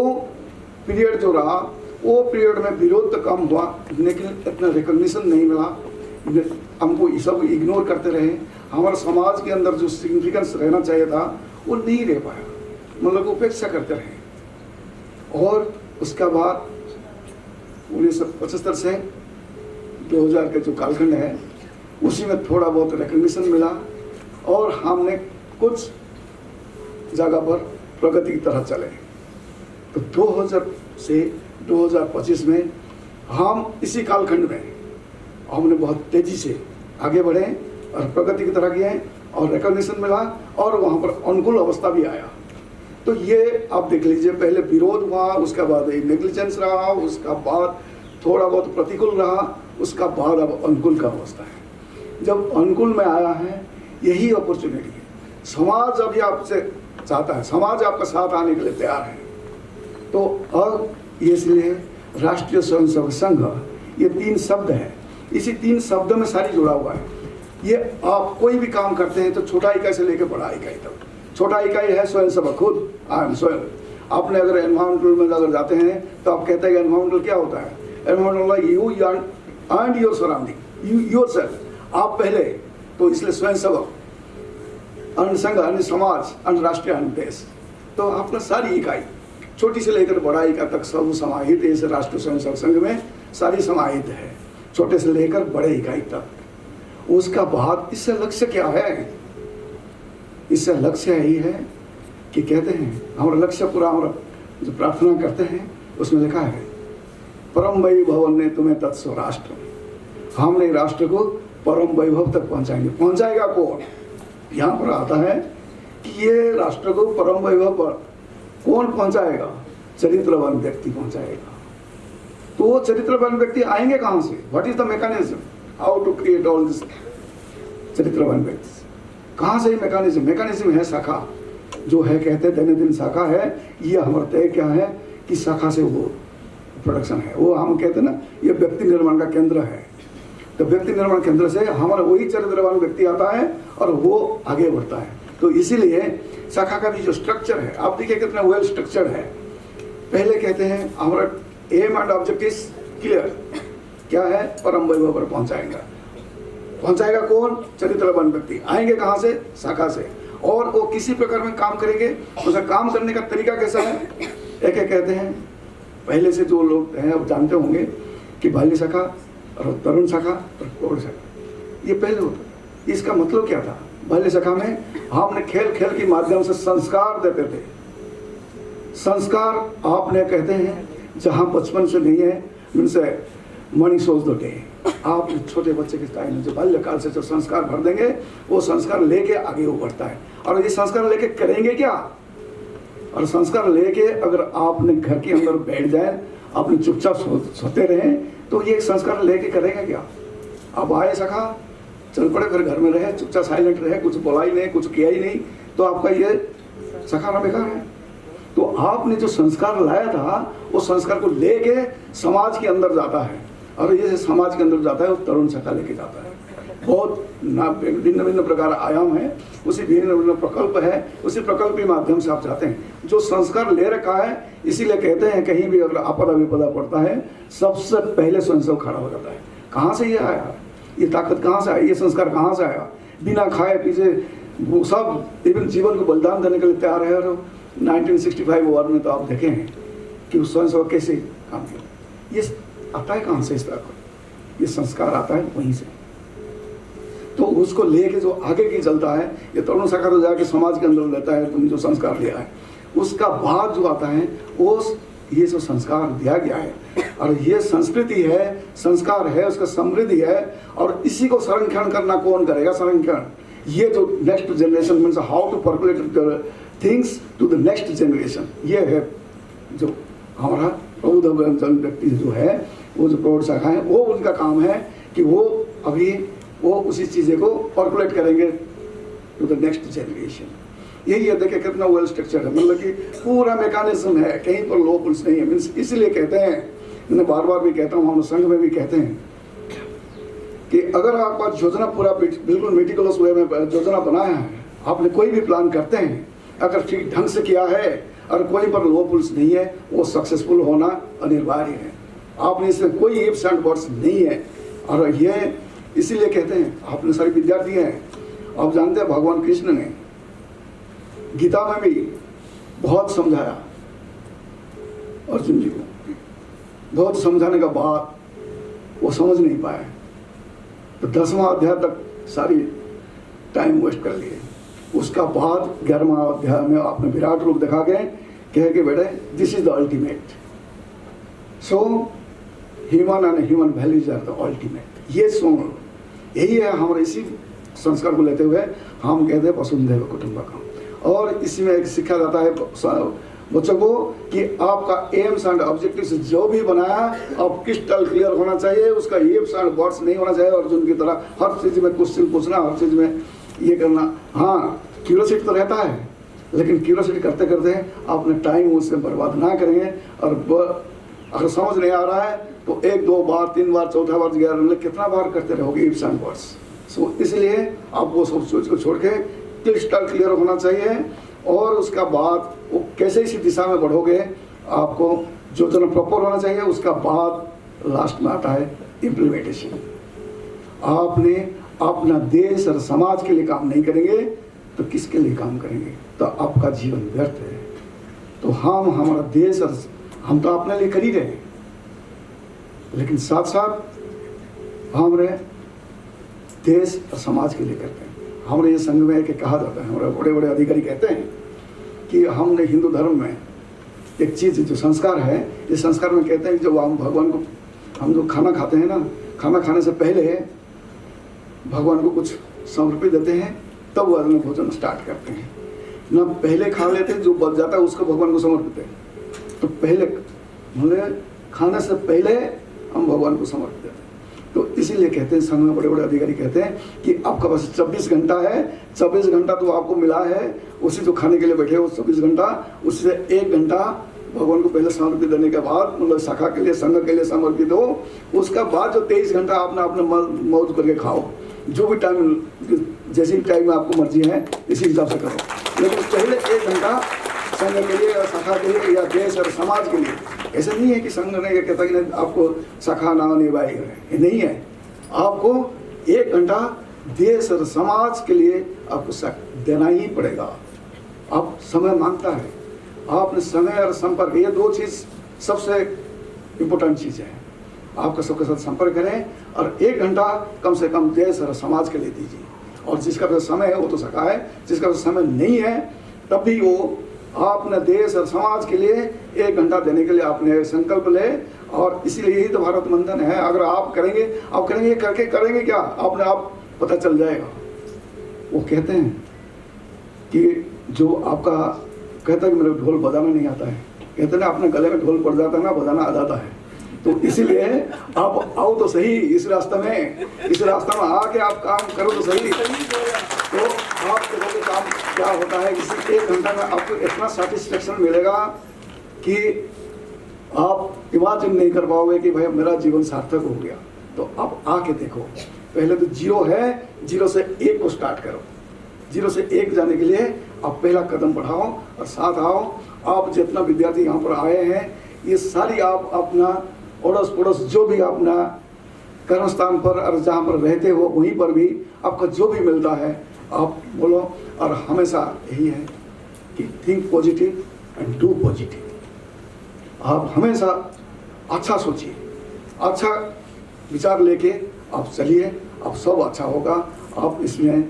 पीरियड जो रहा, वो पीरियड में विरोध तो कम हुआ, लेकिन इतना रिकॉग्निशन नहीं मिला। हमको ये सब इग्नोर करते रहे। हमारे समाज के अंदर जो सिग्निफिकेंस रहना चाहिए था वो नहीं रह पाया, मतलब उपेक्षा करते रहे। और उसका बाद 1975 से 2000 के जो कालखंड है, उसी में थोड़ा बहुत रिकॉग्निशन मिला और हमने कुछ जगह पर प्रगति की तरह चले। तो 2000 से 2025 में हम इसी कालखंड में हमने बहुत तेजी से आगे बढ़े और प्रगति की तरह गए और रिकॉग्निशन मिला और वहाँ पर अनुकूल अवस्था भी आया। तो ये आप देख लीजिए, पहले विरोध हुआ, उसका बाद नेग्लिजेंस रहा, उसका बाद थोड़ा बहुत प्रतिकूल रहा, उसका बाद अब अनुकूल का अवस्था है। जब अनुकूल में आया है, यही अपॉर्चुनिटी है। समाज अभी आपसे चाहता है, समाज आपका साथ आने के लिए तैयार है। तो अब इसलिए राष्ट्रीय स्वयंसेवक संघ, ये 3 शब्द है, इसी 3 शब्दों में सारी जुड़ा हुआ है। ये आप कोई भी काम करते हैं तो छोटा इकाई से लेकर बड़ा इकाई तक। छोटा इकाई है स्वयंसेवक, खुद आई एम स्वयं। आपने अगर एनवायरमेंटल में अगर जाते हैं तो आप कहते हैं कि एनवायरमेंटल क्या होता है? Environmental you and your surrounding, you yourself, आप पहले। तो इसलिए स्वयंसेवक, अन्य संघ, अन्य समाज, अन्य राष्ट्रीय, अन्य देश। तो अपना सारी इकाई छोटी से लेकर बड़ा इकाई तक सब समाहित है। इस राष्ट्रीय स्वयंसेवक संघ में सारी समाहित है, छोटे से लेकर बड़े इकाई तक। उसका बाद इससे लक्ष्य क्या है? इससे लक्ष्य यही है कि कहते हैं हमारा लक्ष्य पूरा, हमारा जो प्रार्थना करते हैं उसमें लिखा है, परम वै भवन ने तुम्हें तत्स्वराष्ट्र। हमने राष्ट्र को परम वैभव तक पहुंचाएंगे। पहुंचाएगा कौन? यहाँ पर आता है कि ये राष्ट्र को परम वैभव पर कौन पहुंचाएगा? चरित्रवान व्यक्ति पहुंचाएगा। तो वो चरित्रवान व्यक्ति आएंगे कहाँ से? What is the mechanism how to create all this चरित्रवान व्यक्ति? कहाँ से मैकेनिज्म? मैकेनिज्म है शाखा, जो है कहते हैं दैनंदिन शाखा है। ये हमारा तय क्या है कि शाखा से वो प्रोडक्शन है। वो हम कहते हैं ना, ये व्यक्ति निर्माण का केंद्र है। तो व्यक्ति निर्माण केंद्र से हमारा वही चरित्रवान व्यक्ति आता है और वो आगे बढ़ता है। तो इसीलिए शाखा का भी जो स्ट्रक्चर है, आप देखिए कितना वेल स्ट्रक्चर्ड है। पहले कहते हैं हमारा aim and object is clear, क्या है? परम वैभव पर पहुंचाएगा। पहुंचाएगा कौन? चरित्रवान व्यक्ति। आएंगे कहाँ से? शाखा से। और वो किसी प्रकार में काम करेंगे। उसका काम करने का तरीका कैसा है? एक कहते हैं, पहले से जो लोग हैं अब जानते होंगे कि बाल्य शाखा और तरुण शाखा और प्रौढ़ शाखा, ये पहले होता था। इसका मतलब क्या था? बाल्य शाखा में हमने खेल खेल के माध्यम से संस्कार देते थे। संस्कार आपने कहते हैं जहाँ बचपन से नहीं है, उनसे मणि सोच दो डे। आप छोटे बच्चे के टाइम में जो बाल्यकाल से जो संस्कार भर देंगे, वो संस्कार लेके आगे वो बढ़ता है। और ये संस्कार लेके करेंगे क्या? और संस्कार लेके अगर आपने घर के अंदर बैठ जाए, अपने चुपचाप सोते रहे, तो ये संस्कार लेके करेगा क्या? अब आए सखा, चल पड़े, फिर घर में रहे, चुपचाप साइलेंट रहे, कुछ बोला ही नहीं, कुछ किया ही नहीं, तो आपका ये सखाना बेकार है। तो आपने जो संस्कार लाया था, वो संस्कार को लेके समाज के अंदर जाता है। और ये समाज के अंदर जाता है, वो तरुण सखा लेके जाता है। बहुत भिन्न भिन्न प्रकार आयाम है, उसी भिन्न भिन्न प्रकल्प है, उसी प्रकल्प के माध्यम से आप जाते हैं। जो संस्कार ले रखा है, इसीलिए कहते हैं कहीं भी अगर आपदा विपदा पड़ता है, सबसे पहले स्वयं खड़ा हो जाता है। कहाँ से ये आया? ये ताकत कहाँ से आई? ये संस्कार कहाँ से आया? बिना खाए पीछे वो सब इवन जीवन को बलिदान देने के लिए तैयार है। और 1965 वॉर में तो आप देखे हैं कि उस स्वयं कैसे काम किया। ये आता है कहाँ से? इस तरह का ये संस्कार आता है वहीं से। तो उसको लेके जो आगे की चलता है, ये तरुण शाखा तो जाके समाज के अंदर लेता है, तुम जो संस्कार लिया है। उसका बाद जो आता है, वो ये जो संस्कार दिया गया है, और ये संस्कृति है, संस्कार है, उसका समृद्धि है। और इसी को संरक्षण करना कौन करेगा? संरक्षण ये जो next generation means how to percolate things to the next generation, ये है जो हमारा प्रबुद्ध व्यक्ति जो है, वो जो प्रौढ़ शाखा है, वो उनका काम है कि वो अभी वो उसी चीज़ें को पर्कुलेट करेंगे टू द नेक्स्ट जनरेशन। यही है, देखिए कितना वेल स्ट्रक्चर है, मतलब कि पूरा मैकेनिज्म है, कहीं पर लो पुल्स नहीं है। मीन्स इसलिए कहते हैं, मैंने बार बार भी कहता हूँ, हम संघ में भी कहते हैं कि अगर आपका योजना पूरा बिल्कुल मेटिकुलस वे में योजना बनाया है, आपने कोई भी प्लान करते हैं, अगर ठीक ढंग से किया है और कोई पर लो पुल्स नहीं है, वो सक्सेसफुल होना अनिवार्य है। आपने इसमें कोई इफ्स एंड बट्स नहीं है। और ये इसीलिए कहते हैं, आपने सारे विद्यार्थी हैं, आप जानते हैं भगवान कृष्ण ने गीता में भी बहुत समझाया अर्जुन जी को। बहुत समझाने का बाद वो समझ नहीं पाए, तो 10वां अध्याय तक सारी टाइम वेस्ट कर लिए। उसका बाद 11वां अध्याय में आपने विराट रूप दिखा के कहे कि बेटे this is the ultimate, so human and human values are the ultimate. ये सुन, यही है हमारे इसी संस्कार को लेते हुए हम कहते हैं वसुधैव कुटुंबकम। और इसमें एक सिखाया जाता है बच्चों को कि आपका एम्स एंड ऑब्जेक्टिव्स जो भी बनाया अब क्रिस्टल क्लियर होना चाहिए, उसका इफ्स एंड बट्स नहीं होना चाहिए। अर्जुन की तरह हर चीज़ में क्वेश्चन पूछना, हर चीज़ में ये करना। हाँ, क्यूरियोसिटी तो रहता है, लेकिन क्यूरियोसिटी करते करते आपने टाइम उससे बर्बाद ना करेंगे। और अगर समझ नहीं आ रहा है तो 1 2 बार 3 बार 4था बार 11 कितना बार करते रहोगे इफ्स एंड बट्स। सो इसलिए आप वो सब सोच को छोड़ के क्रिस्टल क्लियर होना चाहिए। और उसका बाद वो कैसे इसी दिशा में बढ़ोगे, आपको योजना प्रॉपर होना चाहिए। उसका बाद लास्ट में आता है इम्प्लीमेंटेशन। आपने अपना देश और समाज के लिए काम नहीं करेंगे तो किसके लिए काम करेंगे? तो आपका जीवन व्यर्थ है। तो हम हमारा देश और हम तो अपने लिए कर ही रहे हैं, लेकिन साथ साथ हमारे देश और समाज के लिए करते हैं। हमारे ये संघ में एक कहा जाता है, हमारे बड़े बड़े अधिकारी कहते हैं कि हमने हिंदू धर्म में एक चीज़ जो संस्कार है, इस संस्कार में कहते हैं कि जब हम भगवान को हम जो खाना खाते हैं ना, खाना खाने से पहले भगवान को कुछ समर्पित देते हैं, तब वो आदमी भोजन स्टार्ट करते हैं। ना पहले खा लेते जो बच जाता है उसको भगवान को समर्पित है। तो पहले बोले खाने से पहले हम भगवान को समर्पित देते हैं। तो इसीलिए कहते हैं, संघ में बड़े बड़े अधिकारी कहते हैं कि आपका पास 24 घंटा है, 24 घंटा तो आपको मिला है, उसी जो खाने के लिए बैठे हो 24 घंटा, उससे 1 घंटा भगवान को पहले समर्पित देने के बाद, मतलब शाखा के लिए, संघ के लिए समर्पित हो। उसका बाद जो 23 घंटा आपने अपने मौज करके खाओ, जो भी टाइम, जैसे टाइम में आपको मर्जी है इसी हिसाब से करो। लेकिन पहले 1 घंटा संघ के लिए या शाखा के लिए या देश और समाज के लिए। ऐसा नहीं है कि संघ ने ये कहता कि नहीं आपको शाखा ना निभाएगी, ये नहीं है। आपको 1 घंटा देश और समाज के लिए आपको देना ही पड़ेगा। आप समय मांगता है, आपने समय और संपर्क, ये 2 चीज़ सबसे इम्पोर्टेंट चीज़ है। आपका सबके साथ संपर्क करें और 1 घंटा कम से कम देश और समाज के लिए दीजिए। और जिसका पास समय है वो तो सका है, जिसका पास समय नहीं है तब भी वो आपने देश और समाज के लिए 1 घंटा देने के लिए आपने संकल्प ले। और इसीलिए यही तो भारत मंथन है। अगर आप करेंगे करके करेंगे क्या, अपने आप पता चल जाएगा। वो कहते हैं कि जो आपका कहता है कि मेरे ढोल बजाना नहीं आता है, कहते हैं अपने गले में ढोल पड़ जाता है ना, बजाना आ जाता है। तो इसीलिए आप आओ तो सही इस रास्ते में आके आप काम करो तो सही। तो आप देखोगे काम क्या होता है, इसी 1 घंटा में आपको इतना सेटिस्फेक्शन मिलेगा कि आप इमेजिन नहीं कर पाओगे कि भाई मेरा जीवन सार्थक हो गया। तो आप आके देखो, पहले तो 0 है, 0 से 1 को स्टार्ट करो। 0 से 1 जाने के लिए आप पहला कदम बढ़ाओ और साथ आओ। आप जितना विद्यार्थी यहाँ पर आए हैं, ये सारी आप अपना अड़ोस पड़ोस जो भी अपना कर्म स्थान पर और जहाँ पर रहते हो वहीं पर भी आपका जो भी मिलता है आप बोलो। और हमेशा यही है कि think positive and do positive. आप हमेशा अच्छा सोचिए, अच्छा विचार लेके आप चलिए, आप सब अच्छा होगा। आप इसमें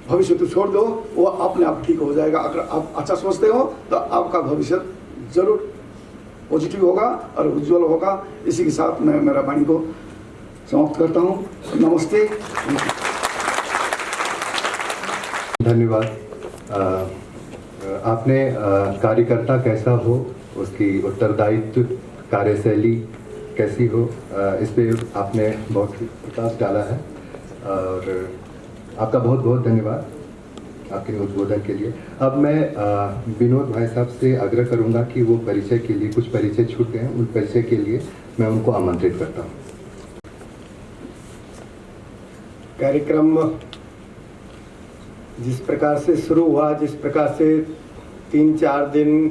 भविष्य तो छोड़ दो, वो अपने आप ठीक हो जाएगा। अगर आप अच्छा सोचते हो तो आपका भविष्य जरूर पॉजिटिव होगा और उज्जवल होगा। इसी के साथ मैं मेरा वाणी को समाप्त करता हूँ। नमस्ते। धन्यवाद। आपने कार्यकर्ता कैसा हो, उसकी उत्तरदायित्व कार्यशैली कैसी हो, इस पे आपने बहुत प्रकाश डाला है और आपका बहुत बहुत धन्यवाद आपके उद्बोधन के लिए। अब मैं विनोद भाई साहब से आग्रह करूंगा कि वो परिचय के लिए, कुछ परिचय छूट गए हैं, उन परिचय के लिए मैं उनको आमंत्रित करता हूं। कार्यक्रम जिस प्रकार से शुरू हुआ, जिस प्रकार से 3-4 दिन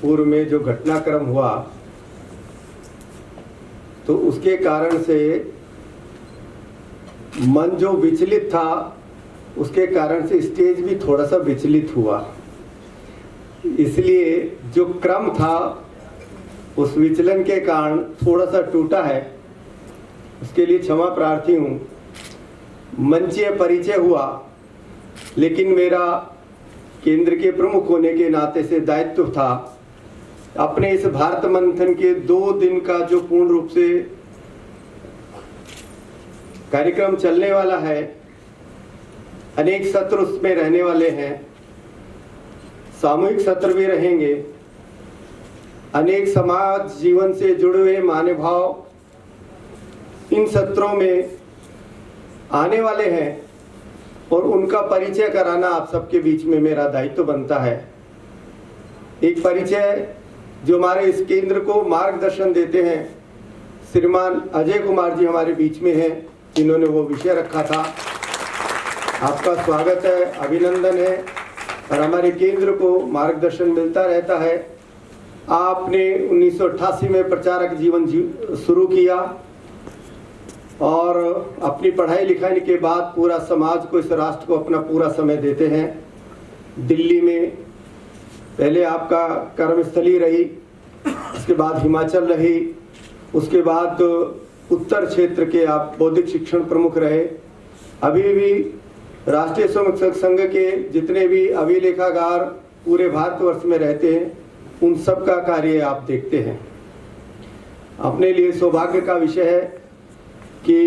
पूर्व में जो घटनाक्रम हुआ, तो उसके कारण से मन जो विचलित था, उसके कारण से स्टेज भी थोड़ा सा विचलित हुआ। इसलिए जो क्रम था उस विचलन के कारण थोड़ा सा टूटा है, उसके लिए क्षमा प्रार्थी हूँ। मंचीय परिचय हुआ, लेकिन मेरा केंद्र के प्रमुख होने के नाते से दायित्व था अपने इस भारत मंथन के 2 दिन का जो पूर्ण रूप से कार्यक्रम चलने वाला है, अनेक सत्र उसमें रहने वाले हैं, सामूहिक सत्र भी रहेंगे, अनेक समाज जीवन से जुड़े हुए महानुभाव इन सत्रों में आने वाले हैं और उनका परिचय कराना आप सबके बीच में मेरा दायित्व बनता है। एक परिचय जो हमारे इस केंद्र को मार्गदर्शन देते हैं, श्रीमान अजय कुमार जी हमारे बीच में हैं, जिन्होंने वो विषय रखा था। आपका स्वागत है, अभिनंदन है। और हमारे केंद्र को मार्गदर्शन मिलता रहता है। आपने 1988 में प्रचारक जीवन शुरू किया और अपनी पढ़ाई लिखाई के बाद पूरा समाज को, इस राष्ट्र को अपना पूरा समय देते हैं। दिल्ली में पहले आपका कर्मस्थली रही, उसके बाद हिमाचल रही, उसके बाद उत्तर क्षेत्र के आप बौद्धिक शिक्षण प्रमुख रहे। अभी भी राष्ट्रीय स्वयंसेवक संघ के जितने भी अभिलेखागार पूरे भारतवर्ष में रहते हैं, उन सब का कार्य आप देखते हैं। अपने लिए सौभाग्य का विषय है कि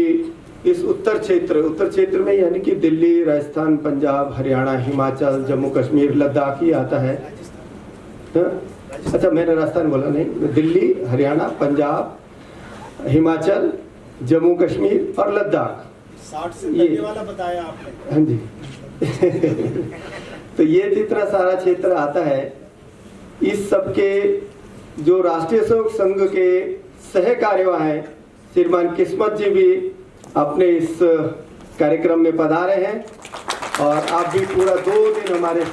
इस उत्तर क्षेत्र में यानी कि दिल्ली, राजस्थान, पंजाब, हरियाणा, हिमाचल, जम्मू कश्मीर, लद्दाख ही आता है। अच्छा, मैंने राजस्थान बोला नहीं, दिल्ली, हरियाणा, पंजाब, हिमाचल, जम्मू कश्मीर और लद्दाख। 60 से पहले वाला बताया आपने। हाँ जी। तो ये जितना सारा क्षेत्र आता है, इस सब के जो राष्ट्रीय सेवक संघ के सह कार्यवाह हैं श्रीमान किस्मत जी भी अपने इस कार्यक्रम में पधारे हैं और आप भी पूरा 2 दिन हमारे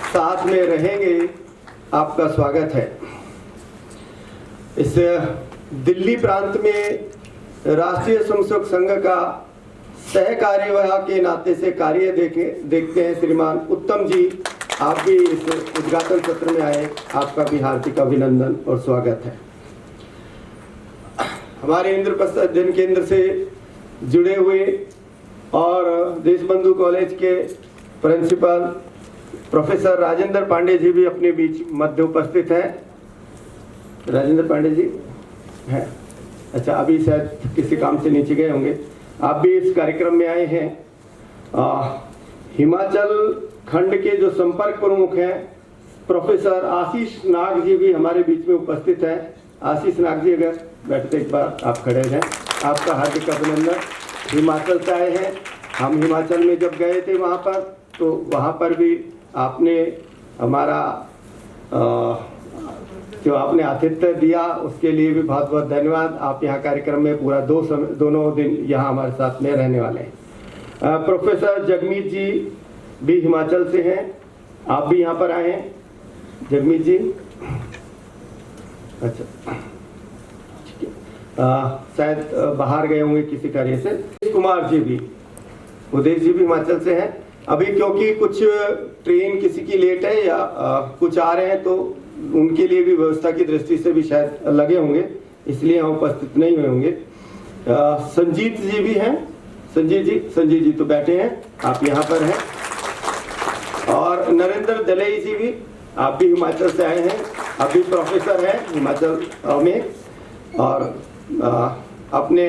साथ में रहेंगे। आपका स्वागत है। इस दिल्ली प्रांत में राष्ट्रीय स्वयंसेवक संघ का सह कार्यवाह के नाते से कार्य देखते हैं श्रीमान उत्तम जी, आप भी इस उद्घाटन सत्र में आए, आपका भी हार्दिक अभिनंदन और स्वागत है। हमारे इंद्रप्रस्थ अध्ययन केंद्र से जुड़े हुए और देशबंधु कॉलेज के प्रिंसिपल प्रोफेसर राजेंद्र पांडे जी भी अपने बीच मध्य उपस्थित हैं। राजेंद्र पांडे जी हैं? अच्छा, अभी शायद किसी काम से नीचे गए होंगे। आप भी इस कार्यक्रम में आए हैं। हिमाचल खंड के जो संपर्क प्रमुख हैं प्रोफेसर आशीष नाग जी भी हमारे बीच में उपस्थित हैं। आशीष नाग जी, अगर बैठते एक बार आप खड़े हैं, आपका हार्दिक अभिनंदन। हिमाचल से आए हैं। हम हिमाचल में जब गए थे वहाँ पर, तो वहाँ पर भी आपने हमारा जो आपने आतिथ्य दिया उसके लिए भी बहुत बहुत धन्यवाद। आप यहाँ कार्यक्रम में पूरा दोनों दिन यहाँ हमारे साथ में रहने वाले हैं। प्रोफेसर जगमीत जी भी हिमाचल से हैं, आप भी यहाँ पर आए हैं। जगमीत जी, अच्छा, शायद बाहर गए होंगे किसी कार्य से। कुमार जी भी, उदय जी भी हिमाचल से हैं। अभी क्योंकि कुछ ट्रेन किसी की लेट है या कुछ आ रहे हैं, तो उनके लिए भी व्यवस्था की दृष्टि से भी शायद लगे होंगे, इसलिए हम उपस्थित नहीं हुए होंगे। संजीत जी भी हैं। संजीत जी तो बैठे हैं, आप यहाँ पर हैं। और नरेंद्र दलई जी भी, आप भी हिमाचल से आए हैं, अभी प्रोफेसर हैं हिमाचल में। और अपने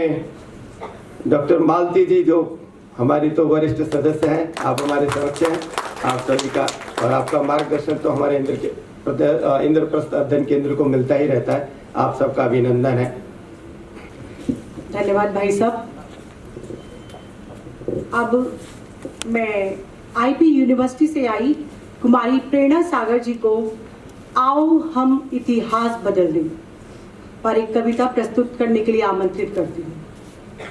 डॉक्टर मालती जी जो हमारी तो वरिष्ठ सदस्य हैं, आप हमारे समक्ष हैं। आप सभी का और आपका मार्गदर्शन तो हमारे इंद्रप्रस्थ अध्ययन केंद्र को मिलता ही रहता है। आप सबका अभिनंदन है। धन्यवाद भाई साहब। अब मैं आईपी यूनिवर्सिटी से आई कुमारी प्रेरणा सागर जी को आओ हम इतिहास बदल दें पर एक कविता प्रस्तुत करने के लिए आमंत्रित करती हूँ।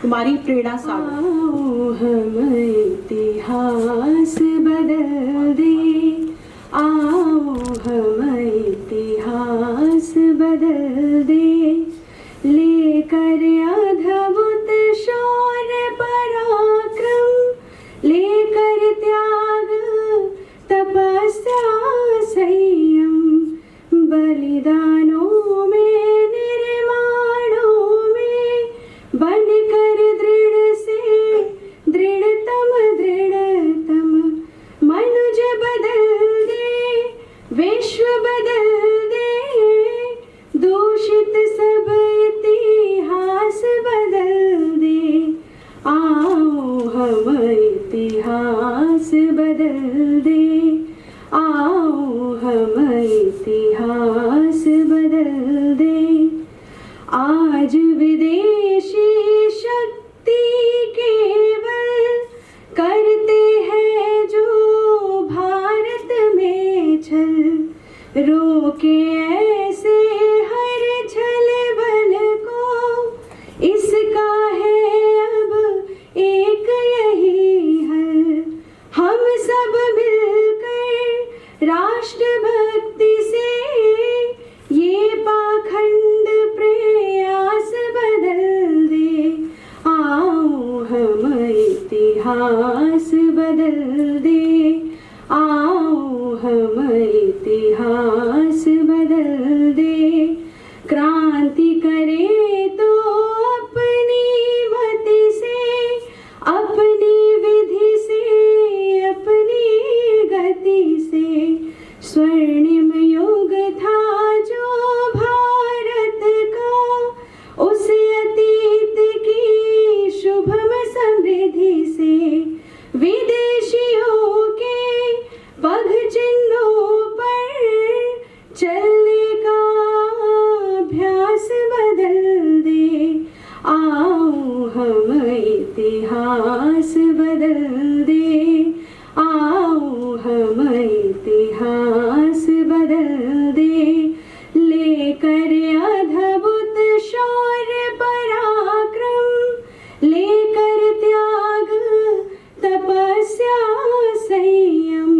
कुमारी प्रेरणा सागर। आओ हम इतिहास बदल दे, आओ हम इतिहास बदल दे, लेकर अद्भुत शौर्य पराक्रम, लेकर त्याग तपस्या संयम, बलिदानों में निर्माणों में, बनकर दृढ़ से दृढ़तम मनुज बदल दे, विश्व बदल दे, दूषित सब इतिहास बदल दे, आओ हम इतिहास बदल दे, आओ हम इतिहास बदल दे। आज विदेशी शक्ति केवल करते हैं जो भारत में छल, रोके ऐसे हर छल बल को, इसका है अब एक यही हल, हम सब मिलकर राष्ट्रभक्ति से ये पाखंड प्रयास बदल दे, आओ हम इतिहास बदल दे, आओ हम इतिहास बदल दे। क्रांति करे तो अपनी मति से, अपनी विधि से, अपनी गति से, स्वर्णिम युग था जो भारत का, उस अतीत की इतिहास बदल दे, आओ हम इतिहास बदल दे, लेकर अद्भुत शौर्य पराक्रम, लेकर त्याग तपस्या संयम,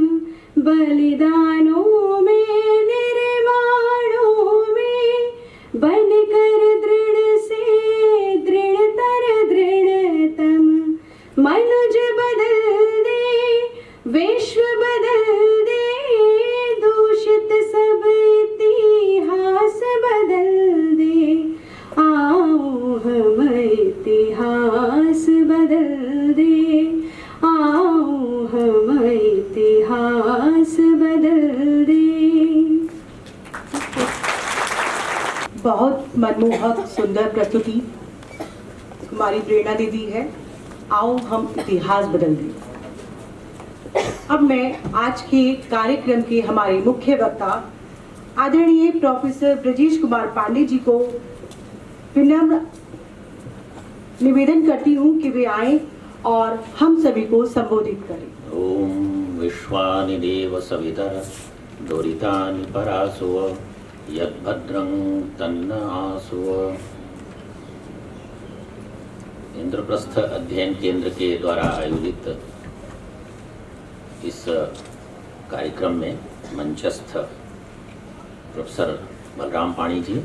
बलिदानों में निर्माणों में, बनकर दृढ़ से दृढ़तर दृढ़तम, मनुज बदल दे, विश्व बदल दे, दूषित सब इतिहास बदल दे, आओ हम इतिहास बदल दे, आओ हम इतिहास बदल दे। बहुत मनमोहक सुंदर प्रस्तुति हमारी प्रेरणा दीदी है। आओ हम इतिहास बदल दें। अब मैं आज के कार्यक्रम के हमारे मुख्य वक्ता आदरणीय प्रोफेसर ब्रजेश कुमार पांडे जी को विनम्र निवेदन करती हूँ कि वे आए और हम सभी को संबोधित करें। ओम विश्वानि देव सवितर दुरितानि परासुव यद्भद्रं तन्न आसुव। इंद्रप्रस्थ अध्ययन केंद्र के द्वारा आयोजित इस कार्यक्रम में मंचस्थ प्रोफेसर बलराम पाणी जी,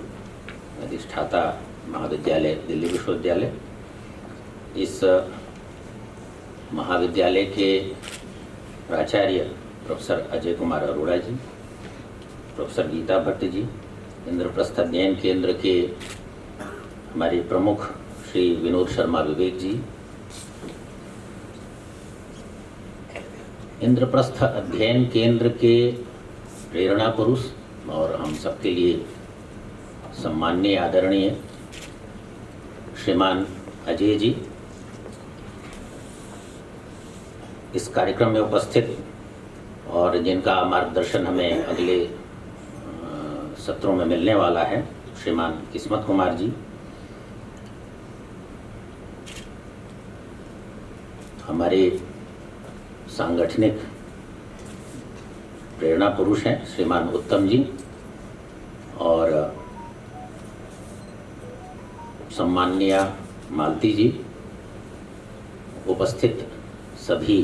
अधिष्ठाता महाविद्यालय दिल्ली विश्वविद्यालय, इस महाविद्यालय के प्राचार्य प्रोफेसर अजय कुमार अरोड़ा जी, प्रोफेसर गीता भट्ट जी, इंद्रप्रस्थ अध्ययन केंद्र के हमारे प्रमुख श्री विनोद शर्मा विवेक जी, इंद्रप्रस्थ अध्ययन केंद्र के प्रेरणा पुरुष और हम सबके लिए सम्माननीय आदरणीय श्रीमान अजय जी, इस कार्यक्रम में उपस्थित और जिनका मार्गदर्शन हमें अगले सत्रों में मिलने वाला है, श्रीमान किस्मत कुमार जी, हमारे सांगठनिक प्रेरणा पुरुष हैं श्रीमान उत्तम जी, और सम्माननीय मालती जी, उपस्थित सभी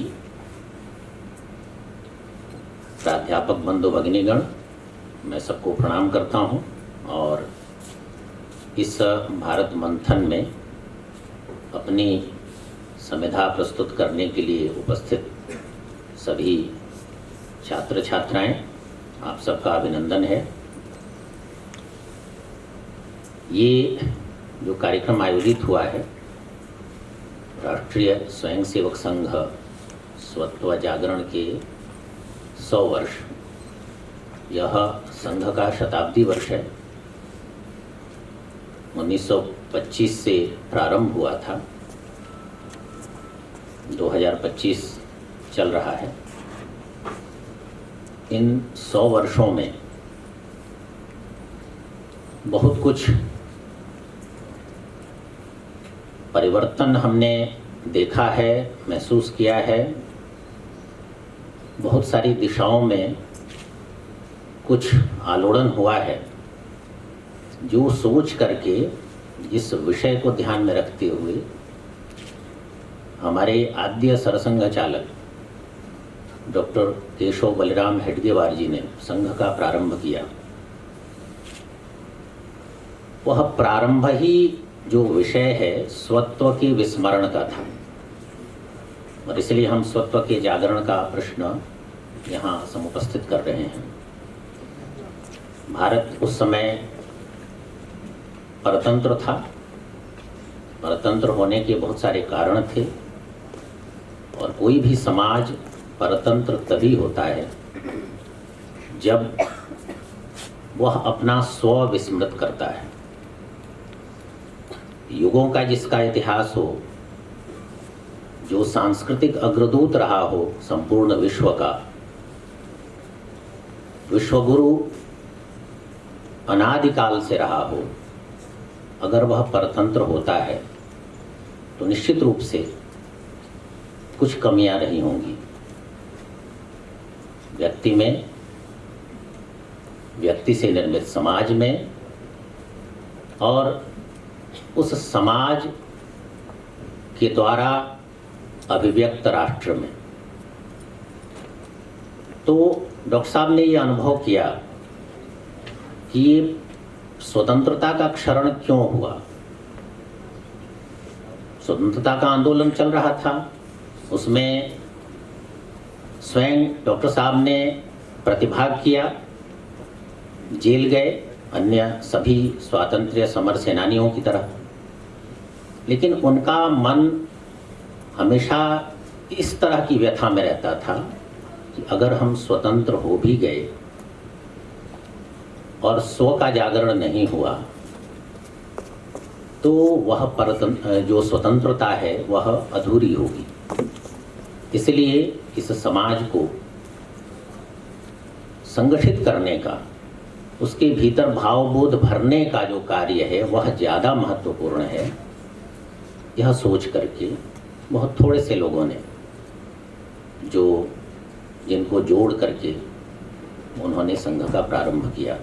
प्राध्यापक बंधु भगिनीगण, मैं सबको प्रणाम करता हूं और इस भारत मंथन में अपनी संविधा प्रस्तुत करने के लिए उपस्थित सभी छात्र छात्राएं, आप सबका अभिनंदन है। ये जो कार्यक्रम आयोजित हुआ है, राष्ट्रीय स्वयंसेवक संघ स्वत्व जागरण के 100 वर्ष, यह संघ का शताब्दी वर्ष है। 1925 से प्रारंभ हुआ था, 2025 चल रहा है। इन 100 वर्षों में बहुत कुछ परिवर्तन हमने देखा है, महसूस किया है। बहुत सारी दिशाओं में कुछ आलोड़न हुआ है, जो सोच करके इस विषय को ध्यान में रखते हुए हमारे आद्य सरसंघ चालक डॉक्टर केशव बलिराम हेडगेवार जी ने संघ का प्रारंभ किया। वह प्रारंभ ही जो विषय है स्वत्व के विस्मरण का था, और इसलिए हम स्वत्व के जागरण का प्रश्न यहाँ समुपस्थित कर रहे हैं। भारत उस समय परतंत्र था। परतंत्र होने के बहुत सारे कारण थे, और कोई भी समाज परतंत्र तभी होता है जब वह अपना स्व विस्मृत करता है। युगों का जिसका इतिहास हो, जो सांस्कृतिक अग्रदूत रहा हो संपूर्ण विश्व का, विश्वगुरु अनादिकाल से रहा हो, अगर वह परतंत्र होता है तो निश्चित रूप से कुछ कमियां रही होंगी व्यक्ति में, व्यक्ति से निर्मित समाज में और उस समाज के द्वारा अभिव्यक्त राष्ट्र में। तो डॉक्टर साहब ने ये अनुभव किया कि ये स्वतंत्रता का क्षरण क्यों हुआ। स्वतंत्रता का आंदोलन चल रहा था, उसमें स्वयं डॉक्टर साहब ने प्रतिभाग किया, जेल गए अन्य सभी स्वातंत्र्य समर सेनानियों की तरह, लेकिन उनका मन हमेशा इस तरह की व्यथा में रहता था कि अगर हम स्वतंत्र हो भी गए और स्व का जागरण नहीं हुआ तो वह जो स्वतंत्रता है वह अधूरी होगी। इसलिए इस समाज को संगठित करने का, उसके भीतर भावबोध भरने का जो कार्य है वह ज़्यादा महत्वपूर्ण है। यह सोच करके बहुत थोड़े से लोगों ने जिनको जोड़ करके उन्होंने संघ का प्रारंभ किया।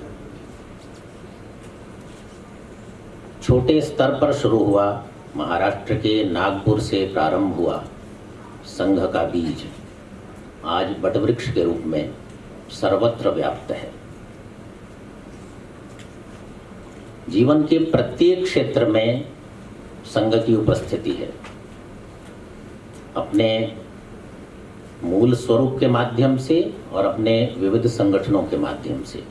छोटे स्तर पर शुरू हुआ, महाराष्ट्र के नागपुर से प्रारंभ हुआ संघ का बीज आज वटवृक्ष के रूप में सर्वत्र व्याप्त है। जीवन के प्रत्येक क्षेत्र में संघ की उपस्थिति है, अपने मूल स्वरूप के माध्यम से और अपने विविध संगठनों के माध्यम से।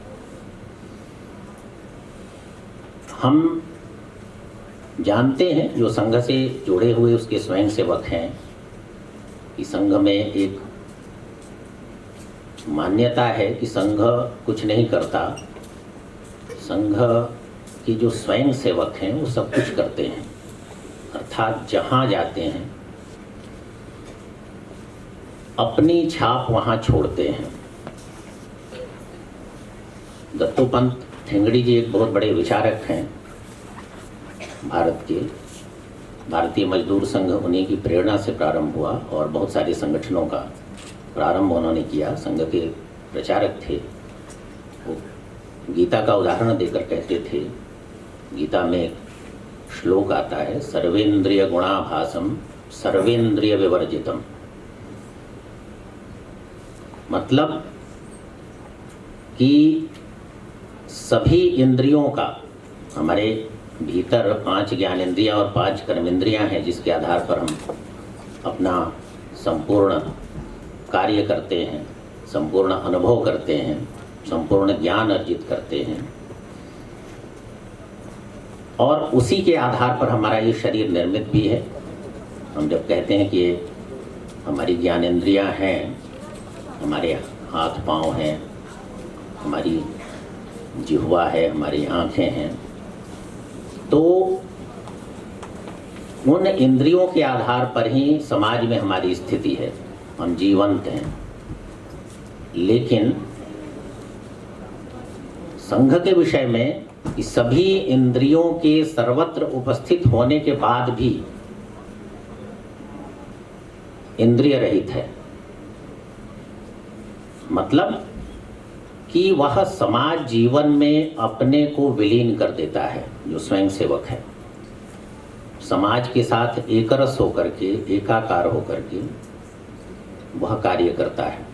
हम जानते हैं जो संघ से जुड़े हुए उसके स्वयंसेवक हैं कि संघ में एक मान्यता है कि संघ कुछ नहीं करता, संघ के जो स्वयंसेवक हैं वो सब कुछ करते हैं, अर्थात जहाँ जाते हैं अपनी छाप वहाँ छोड़ते हैं। दत्तोपंत ठेंगड़ी जी एक बहुत बड़े विचारक हैं भारत के। भारतीय मजदूर संघ उन्हीं की प्रेरणा से प्रारंभ हुआ और बहुत सारे संगठनों का प्रारंभ उन्होंने किया। संघ के प्रचारक थे। वो गीता का उदाहरण देकर कहते थे, गीता में एक श्लोक आता है, सर्वेंद्रिय गुणाभासम सर्वेंद्रिय विवर्जितम। मतलब कि सभी इंद्रियों का, हमारे भीतर 5 ज्ञानेंद्रियां और 5 कर्मेंद्रियां हैं जिसके आधार पर हम अपना संपूर्ण कार्य करते हैं, संपूर्ण अनुभव करते हैं, संपूर्ण ज्ञान अर्जित करते हैं और उसी के आधार पर हमारा ये शरीर निर्मित भी है। हम जब कहते हैं कि ये हमारी ज्ञानेंद्रियां हैं, हमारे हाथ पांव हैं, हमारी जिह्वा है, हमारी आँखें हैं, तो उन इंद्रियों के आधार पर ही समाज में हमारी स्थिति है, हम जीवंत हैं। लेकिन संघ के विषय में कि सभी इंद्रियों के सर्वत्र उपस्थित होने के बाद भी इंद्रिय रहित है, मतलब कि वह समाज जीवन में अपने को विलीन कर देता है। जो स्वयंसेवक है समाज के साथ एकरस होकर के, एकाकार होकर के वह कार्य करता है।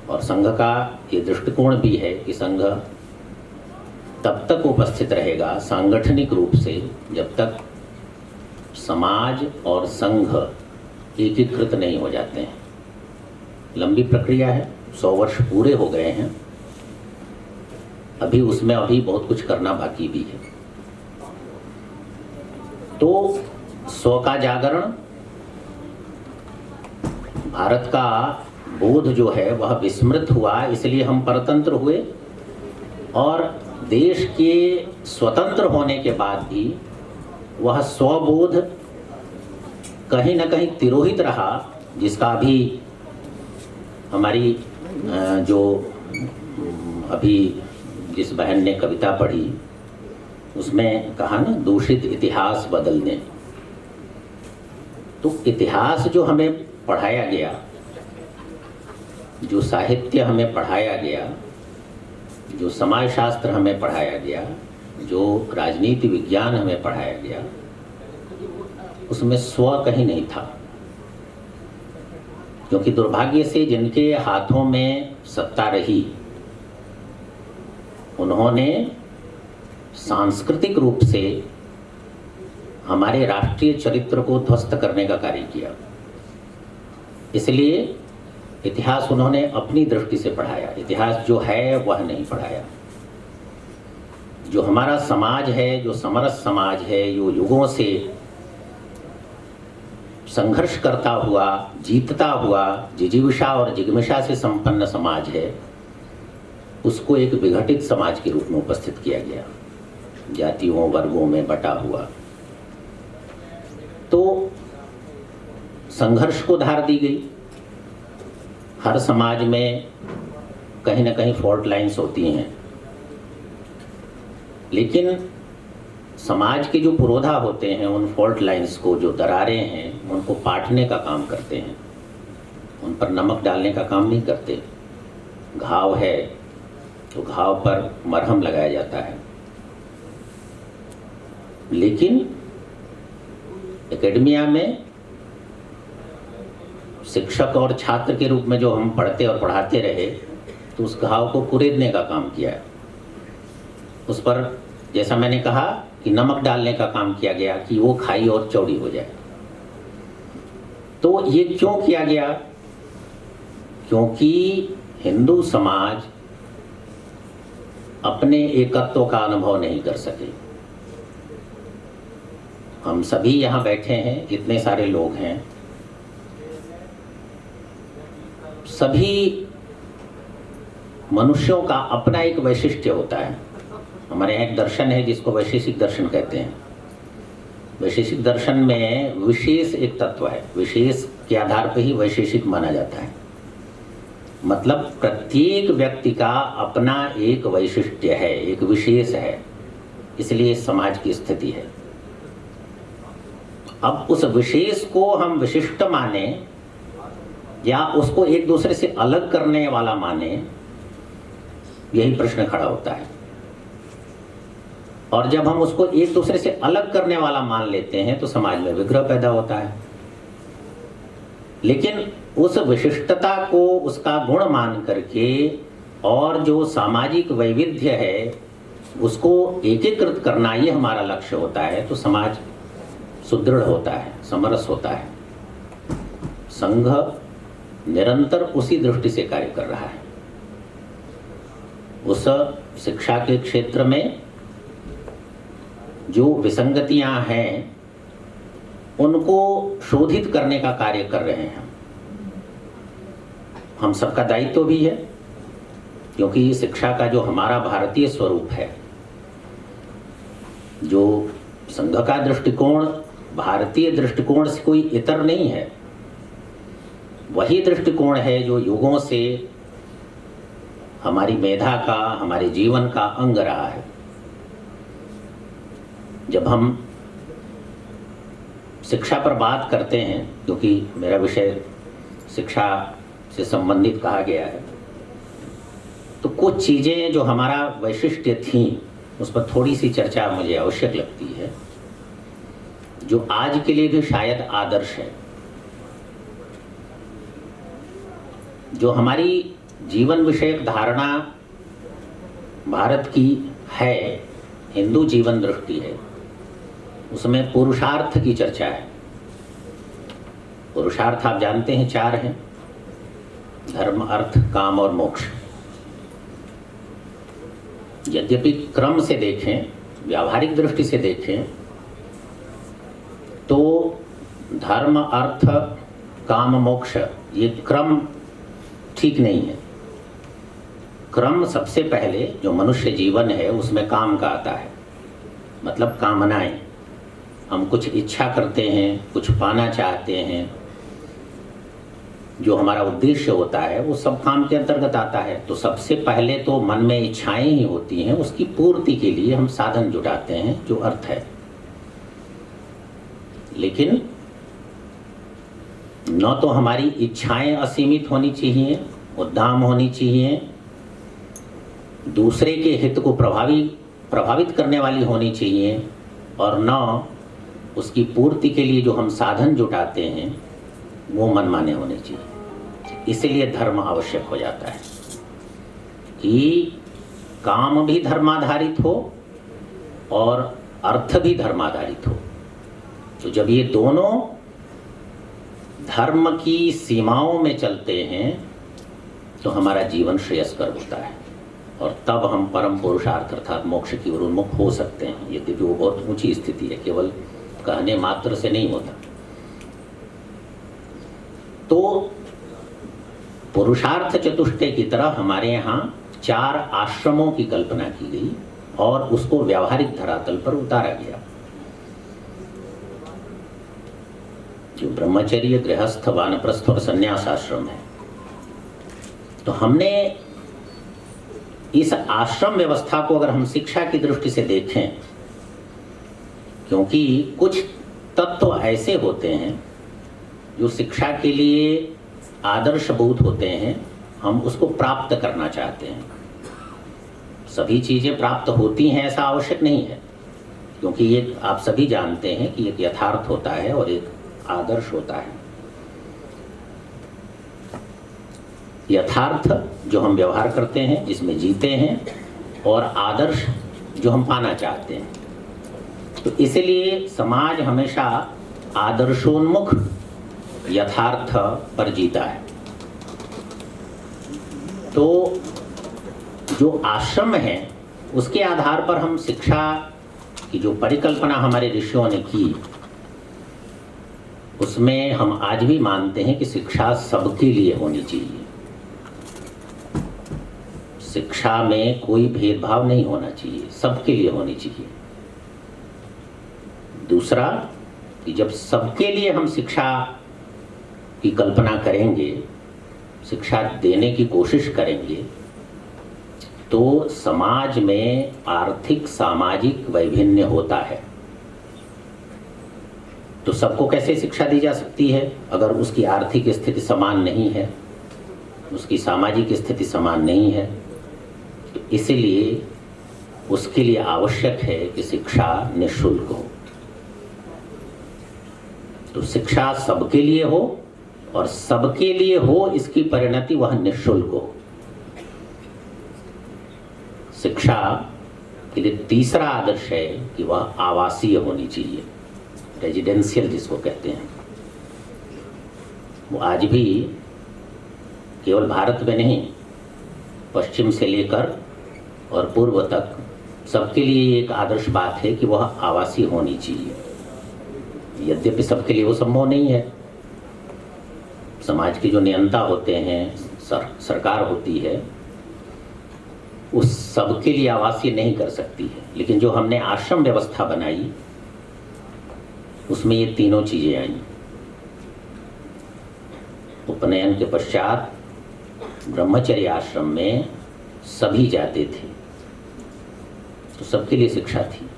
और संघ का ये दृष्टिकोण भी है कि संघ तब तक उपस्थित रहेगा सांगठनिक रूप से जब तक समाज और संघ एकीकृत नहीं हो जाते हैं। लंबी प्रक्रिया है, 100 वर्ष पूरे हो गए हैं, अभी उसमें बहुत कुछ करना बाकी भी है। तो स्व का जागरण, भारत का बोध जो है वह विस्मृत हुआ, इसलिए हम परतंत्र हुए और देश के स्वतंत्र होने के बाद भी वह स्वबोध कहीं न कहीं तिरोहित रहा, जिसका अभी हमारी जो अभी जिस बहन ने कविता पढ़ी उसमें कहा ना, दूषित इतिहास बदलने। तो इतिहास जो हमें पढ़ाया गया, जो साहित्य हमें पढ़ाया गया, जो समाजशास्त्र हमें पढ़ाया गया, जो राजनीति विज्ञान हमें पढ़ाया गया, उसमें स्व कहीं नहीं था। क्योंकि दुर्भाग्य से जिनके हाथों में सत्ता रही, उन्होंने सांस्कृतिक रूप से हमारे राष्ट्रीय चरित्र को ध्वस्त करने का कार्य किया। इसलिए इतिहास उन्होंने अपनी दृष्टि से पढ़ाया, इतिहास जो है वह नहीं पढ़ाया। जो हमारा समाज है, जो समरस समाज है, जो युगों से संघर्ष करता हुआ, जीतता हुआ, जिजीविषा और जिज्ञासा से संपन्न समाज है, उसको एक विघटित समाज के रूप में उपस्थित किया गया, जातियों वर्गों में बटा हुआ। तो संघर्ष को धार दी गई। हर समाज में कहीं ना कहीं फॉल्ट लाइंस होती हैं, लेकिन समाज के जो पुरोधा होते हैं उन फॉल्ट लाइंस को, जो दरारें हैं, उनको पाटने का काम करते हैं, उन पर नमक डालने का काम नहीं करते। घाव है तो घाव पर मरहम लगाया जाता है। लेकिन एकेडमिया में शिक्षक और छात्र के रूप में जो हम पढ़ते और पढ़ाते रहे, तो उस घाव को कुरेदने का काम किया है। उस पर जैसा मैंने कहा कि नमक डालने का काम किया गया कि वो खाई और चौड़ी हो जाए। तो ये क्यों किया गया? क्योंकि हिंदू समाज अपने एकत्व का अनुभव नहीं कर सके। हम सभी यहाँ बैठे हैं, इतने सारे लोग हैं, सभी मनुष्यों का अपना एक वैशिष्ट्य होता है। हमारे यहाँ एक दर्शन है जिसको वैशेषिक दर्शन कहते हैं। वैशेषिक दर्शन में विशेष एक तत्व है, विशेष के आधार पर ही वैशेषिक माना जाता है। मतलब प्रत्येक व्यक्ति का अपना एक वैशिष्ट्य है, एक विशेष है, इसलिए समाज की स्थिति है। अब उस विशेष को हम विशिष्ट माने या उसको एक दूसरे से अलग करने वाला माने, यही प्रश्न खड़ा होता है। और जब हम उसको एक दूसरे से अलग करने वाला मान लेते हैं तो समाज में विग्रह पैदा होता है। लेकिन उस विशिष्टता को उसका गुण मान करके और जो सामाजिक वैविध्य है उसको एकीकृत करना, ये हमारा लक्ष्य होता है, तो समाज सुदृढ़ होता है, समरस होता है। संघ निरंतर उसी दृष्टि से कार्य कर रहा है। उस शिक्षा के क्षेत्र में जो विसंगतियां हैं उनको शोधित करने का कार्य कर रहे हैं। हम सबका दायित्व भी है, क्योंकि शिक्षा का जो हमारा भारतीय स्वरूप है, जो संघ का दृष्टिकोण भारतीय दृष्टिकोण से कोई इतर नहीं है, वही दृष्टिकोण है जो युगों से हमारी मेधा का, हमारे जीवन का अंग रहा है। जब हम शिक्षा पर बात करते हैं, क्योंकि मेरा विषय शिक्षा से संबंधित कहा गया है, तो कुछ चीज़ें जो हमारा वैशिष्ट्य थी उस पर थोड़ी सी चर्चा मुझे आवश्यक लगती है, जो आज के लिए भी शायद आदर्श है। जो हमारी जीवन विषयक धारणा भारत की है, हिंदू जीवन दृष्टि है, उसमें पुरुषार्थ की चर्चा है। पुरुषार्थ आप जानते हैं 4 हैं, धर्म, अर्थ, काम और मोक्ष। यद्यपि क्रम से देखें, व्यावहारिक दृष्टि से देखें, तो धर्म, अर्थ, काम, मोक्ष, ये क्रम ठीक नहीं है। क्रम सबसे पहले जो मनुष्य जीवन है उसमें काम का आता है, मतलब कामनाएं। हम कुछ इच्छा करते हैं, कुछ पाना चाहते हैं, जो हमारा उद्देश्य होता है वो सब काम के अंतर्गत आता है। तो सबसे पहले तो मन में इच्छाएं ही होती हैं, उसकी पूर्ति के लिए हम साधन जुटाते हैं, जो अर्थ है। लेकिन न तो हमारी इच्छाएं असीमित होनी चाहिए, उद्दाम होनी चाहिए, दूसरे के हित को प्रभावित करने वाली होनी चाहिए, और न उसकी पूर्ति के लिए जो हम साधन जुटाते हैं वो मनमाने होने चाहिए। इसीलिए धर्म आवश्यक हो जाता है कि काम भी धर्माधारित हो और अर्थ भी धर्माधारित हो। तो जब ये दोनों धर्म की सीमाओं में चलते हैं तो हमारा जीवन श्रेयस्कर होता है, और तब हम परम पुरुषार्थ अर्थात मोक्ष की ओर उन्मुख हो सकते हैं। यद्यपि वो बहुत ऊंची स्थिति है, केवल कहने मात्र से नहीं होता। तो पुरुषार्थ चतुष्टय की तरह हमारे यहाँ 4 आश्रमों की कल्पना की गई और उसको व्यावहारिक धरातल पर उतारा गया। जो ब्रह्मचर्य, गृहस्थ, वानप्रस्थ और संन्यास आश्रम है, तो हमने इस आश्रम व्यवस्था को अगर हम शिक्षा की दृष्टि से देखें, क्योंकि कुछ तत्व ऐसे होते हैं जो शिक्षा के लिए आदर्शभूत होते हैं, हम उसको प्राप्त करना चाहते हैं। सभी चीज़ें प्राप्त होती हैं ऐसा आवश्यक नहीं है, क्योंकि ये आप सभी जानते हैं कि एक यथार्थ होता है और एक आदर्श होता है। यथार्थ जो हम व्यवहार करते हैं, जिसमें जीते हैं, और आदर्श जो हम पाना चाहते हैं। तो इसलिए समाज हमेशा आदर्शोन्मुख यथार्थ पर जीता है। तो जो आश्रम है उसके आधार पर हम शिक्षा की जो परिकल्पना हमारे ऋषियों ने की, उसमें हम आज भी मानते हैं कि शिक्षा सबके लिए होनी चाहिए। शिक्षा में कोई भेदभाव नहीं होना चाहिए, सबके लिए होनी चाहिए। दूसरा कि जब सबके लिए हम शिक्षा की कल्पना करेंगे, शिक्षा देने की कोशिश करेंगे, तो समाज में आर्थिक सामाजिक वैभिन्य होता है। तो सबको कैसे शिक्षा दी जा सकती है अगर उसकी आर्थिक स्थिति समान नहीं है, उसकी सामाजिक स्थिति समान नहीं है? तो इसलिए उसके लिए आवश्यक है कि शिक्षा निःशुल्क हो। तो शिक्षा सबके लिए हो, और सबके लिए हो इसकी परिणति वह निःशुल्क हो। शिक्षा के लिए तीसरा आदर्श है कि वह आवासीय होनी चाहिए, रेजिडेंशियल जिसको कहते हैं। वो आज भी केवल भारत में नहीं, पश्चिम से लेकर और पूर्व तक सबके लिए एक आदर्श बात है कि वह आवासीय होनी चाहिए। यद्यपि सबके लिए वो संभव नहीं है। समाज के जो नियंता होते हैं, सरकार होती है, उस सबके लिए आवासीय नहीं कर सकती है। लेकिन जो हमने आश्रम व्यवस्था बनाई उसमें ये तीनों चीजें आई। उपनयन के पश्चात ब्रह्मचर्य आश्रम में सभी जाते थे, तो सबके लिए शिक्षा थी।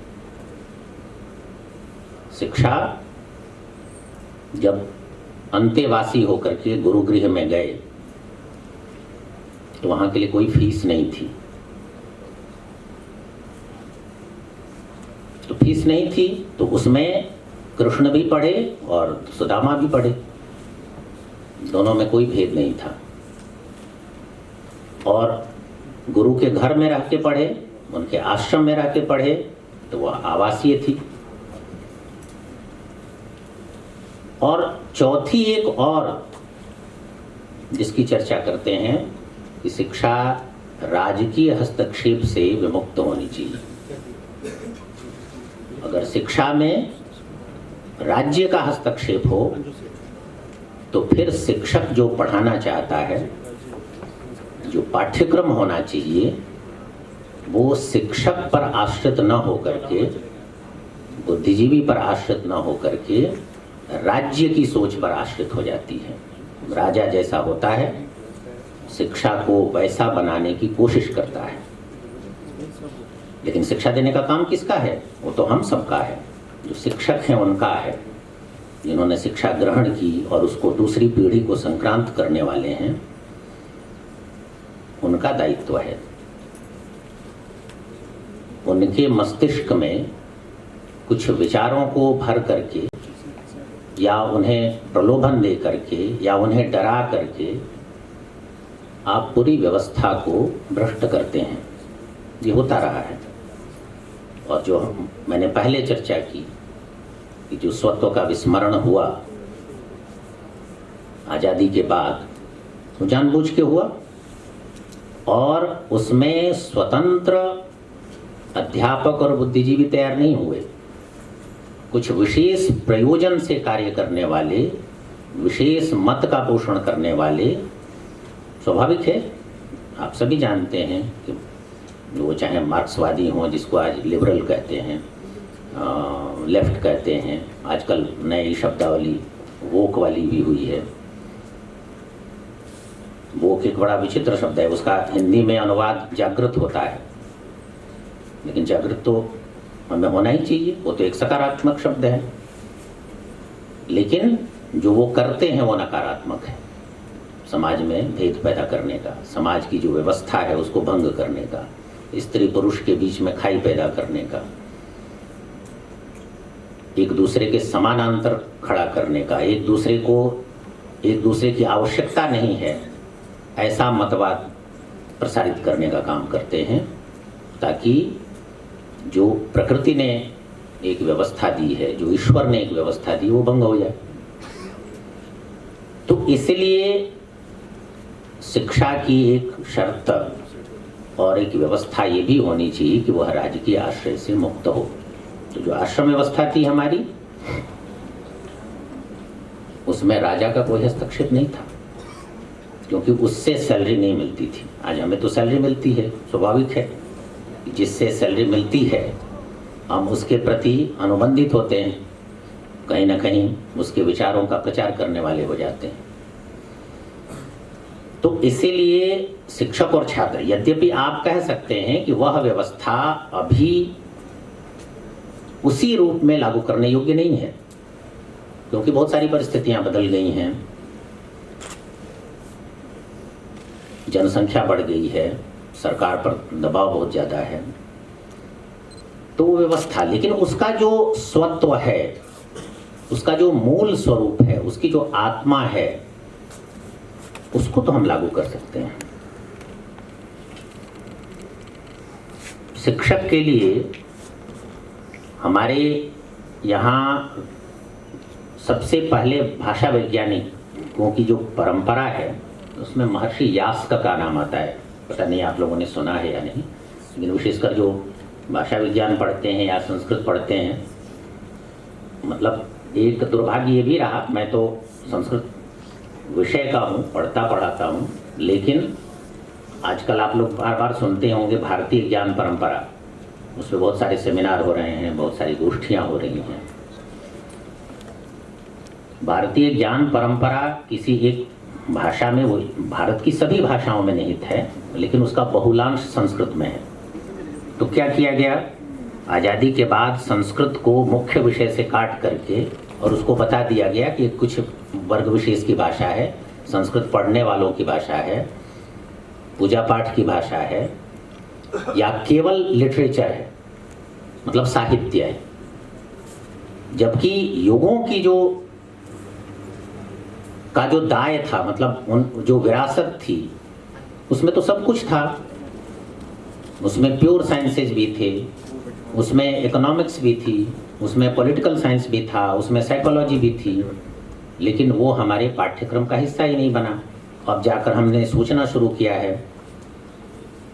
शिक्षा जब अंतेवासी होकर के गुरुगृह में गए तो वहां के लिए कोई फीस नहीं थी। तो फीस नहीं थी तो उसमें कृष्ण भी पढ़े और सुदामा भी पढ़े, दोनों में कोई भेद नहीं था। और गुरु के घर में रह के पढ़े, उनके आश्रम में रह के पढ़े, तो वह आवासीय थी। और चौथी एक और जिसकी चर्चा करते हैं कि शिक्षा राजकीय हस्तक्षेप से विमुक्त होनी चाहिए। अगर शिक्षा में राज्य का हस्तक्षेप हो तो फिर शिक्षक जो पढ़ाना चाहता है, जो पाठ्यक्रम होना चाहिए, वो शिक्षक पर आश्रित न होकर के, बुद्धिजीवी पर आश्रित न होकर के राज्य की सोच पर आश्रित हो जाती है। राजा जैसा होता है, शिक्षा को वैसा बनाने की कोशिश करता है। लेकिन शिक्षा देने का काम किसका है? वो तो हम सबका है। जो शिक्षक हैं उनका है। जिन्होंने शिक्षा ग्रहण की और उसको दूसरी पीढ़ी को संक्रांत करने वाले हैं, उनका दायित्व है। उनके मस्तिष्क में कुछ विचारों को भर करके या उन्हें प्रलोभन दे करके या उन्हें डरा करके आप पूरी व्यवस्था को भ्रष्ट करते हैं। ये होता रहा है। और जो मैंने पहले चर्चा की कि जो स्वत्व का विस्मरण हुआ आज़ादी के बाद, वो जानबूझ के हुआ और उसमें स्वतंत्र अध्यापक और बुद्धिजीवी तैयार नहीं हुए। कुछ विशेष प्रयोजन से कार्य करने वाले, विशेष मत का पोषण करने वाले, स्वाभाविक है, आप सभी जानते हैं कि वो चाहे मार्क्सवादी हों, जिसको आज लिबरल कहते हैं, लेफ्ट कहते हैं, आजकल नई शब्दावली वोक वाली भी हुई है। वोक एक बड़ा विचित्र शब्द है, उसका हिंदी में अनुवाद जागृत होता है, लेकिन जागृत तो हमें होना ही चाहिए, वो तो एक सकारात्मक शब्द है। लेकिन जो वो करते हैं वो नकारात्मक है। समाज में भेद पैदा करने का, समाज की जो व्यवस्था है उसको भंग करने का, स्त्री पुरुष के बीच में खाई पैदा करने का, एक दूसरे के समानांतर खड़ा करने का, एक दूसरे की आवश्यकता नहीं है ऐसा मतवाद प्रसारित करने का काम करते हैं, ताकि जो प्रकृति ने एक व्यवस्था दी है, जो ईश्वर ने एक व्यवस्था दी, वो भंग हो जाए। तो इसलिए शिक्षा की एक शर्त और एक व्यवस्था ये भी होनी चाहिए कि वह राजकीय आश्रय से मुक्त हो। तो जो आश्रम व्यवस्था थी हमारी, उसमें राजा का कोई हस्तक्षेप नहीं था, क्योंकि उससे सैलरी नहीं मिलती थी। आज हमें तो सैलरी मिलती है, स्वाभाविक है, जिससे सैलरी मिलती है हम उसके प्रति अनुबंधित होते हैं, कहीं ना कहीं उसके विचारों का प्रचार करने वाले हो जाते हैं। तो इसीलिए शिक्षक और छात्र, यद्यपि आप कह सकते हैं कि वह व्यवस्था अभी उसी रूप में लागू करने योग्य नहीं है, क्योंकि बहुत सारी परिस्थितियां बदल गई हैं, जनसंख्या बढ़ गई है, सरकार पर दबाव बहुत ज़्यादा है, तो वो व्यवस्था, लेकिन उसका जो स्वत्व है, उसका जो मूल स्वरूप है, उसकी जो आत्मा है, उसको तो हम लागू कर सकते हैं। शिक्षक के लिए हमारे यहाँ सबसे पहले भाषा वैज्ञानिकों की जो परंपरा है, उसमें महर्षि यास्क का नाम आता है। पता नहीं आप लोगों ने सुना है या नहीं, लेकिन विशेषकर जो भाषा विज्ञान पढ़ते हैं या संस्कृत पढ़ते हैं, मतलब एक दुर्भाग्य ये भी रहा, मैं तो संस्कृत विषय का हूँ, पढ़ाता हूँ, लेकिन आजकल आप लोग बार बार सुनते होंगे भारतीय ज्ञान परंपरा, उसमें बहुत सारे सेमिनार हो रहे हैं, बहुत सारी गोष्ठियाँ हो रही हैं। भारतीय ज्ञान परंपरा किसी एक भाषा में, वो भारत की सभी भाषाओं में निहित है, लेकिन उसका बहुलांश संस्कृत में है। तो क्या किया गया, आज़ादी के बाद संस्कृत को मुख्य विषय से काट करके और उसको बता दिया गया कि कुछ वर्ग विशेष की भाषा है, संस्कृत पढ़ने वालों की भाषा है, पूजा पाठ की भाषा है, या केवल लिटरेचर है, मतलब साहित्य है। जबकि युगों की जो दाय था, मतलब उन जो विरासत थी, उसमें तो सब कुछ था। उसमें प्योर साइंसेज भी थे, उसमें इकोनॉमिक्स भी थी, उसमें पॉलिटिकल साइंस भी था, उसमें साइकोलॉजी भी थी, लेकिन वो हमारे पाठ्यक्रम का हिस्सा ही नहीं बना। अब जाकर हमने सोचना शुरू किया है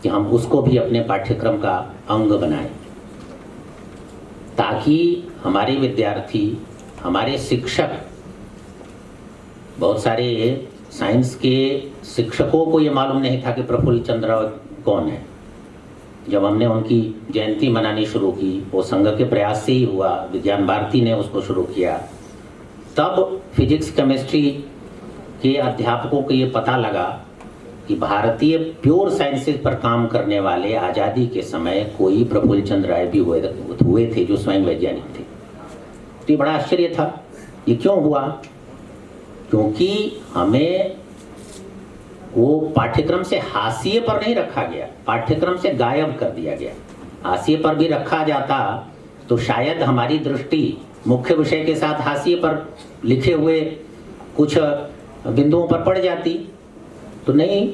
कि हम उसको भी अपने पाठ्यक्रम का अंग बनाएं, ताकि हमारे विद्यार्थी, हमारे शिक्षक, बहुत सारे साइंस के शिक्षकों को ये मालूम नहीं था कि प्रफुल्ल चंद्र कौन है। जब हमने उनकी जयंती मनानी शुरू की, वो संघ के प्रयास से ही हुआ, विज्ञान भारती ने उसको शुरू किया, तब फिजिक्स केमिस्ट्री के अध्यापकों को ये पता लगा कि भारतीय प्योर साइंसेज पर काम करने वाले आज़ादी के समय कोई प्रफुल्ल चंद्र राय भी हुए थे, जो स्वयं वैज्ञानिक थे। तो ये बड़ा आश्चर्य था। ये क्यों हुआ? क्योंकि हमें वो पाठ्यक्रम से हाशिए पर नहीं रखा गया, पाठ्यक्रम से गायब कर दिया गया। हाशिए पर भी रखा जाता तो शायद हमारी दृष्टि मुख्य विषय के साथ हाशिए पर लिखे हुए कुछ बिंदुओं पर पड़ जाती, तो नहीं,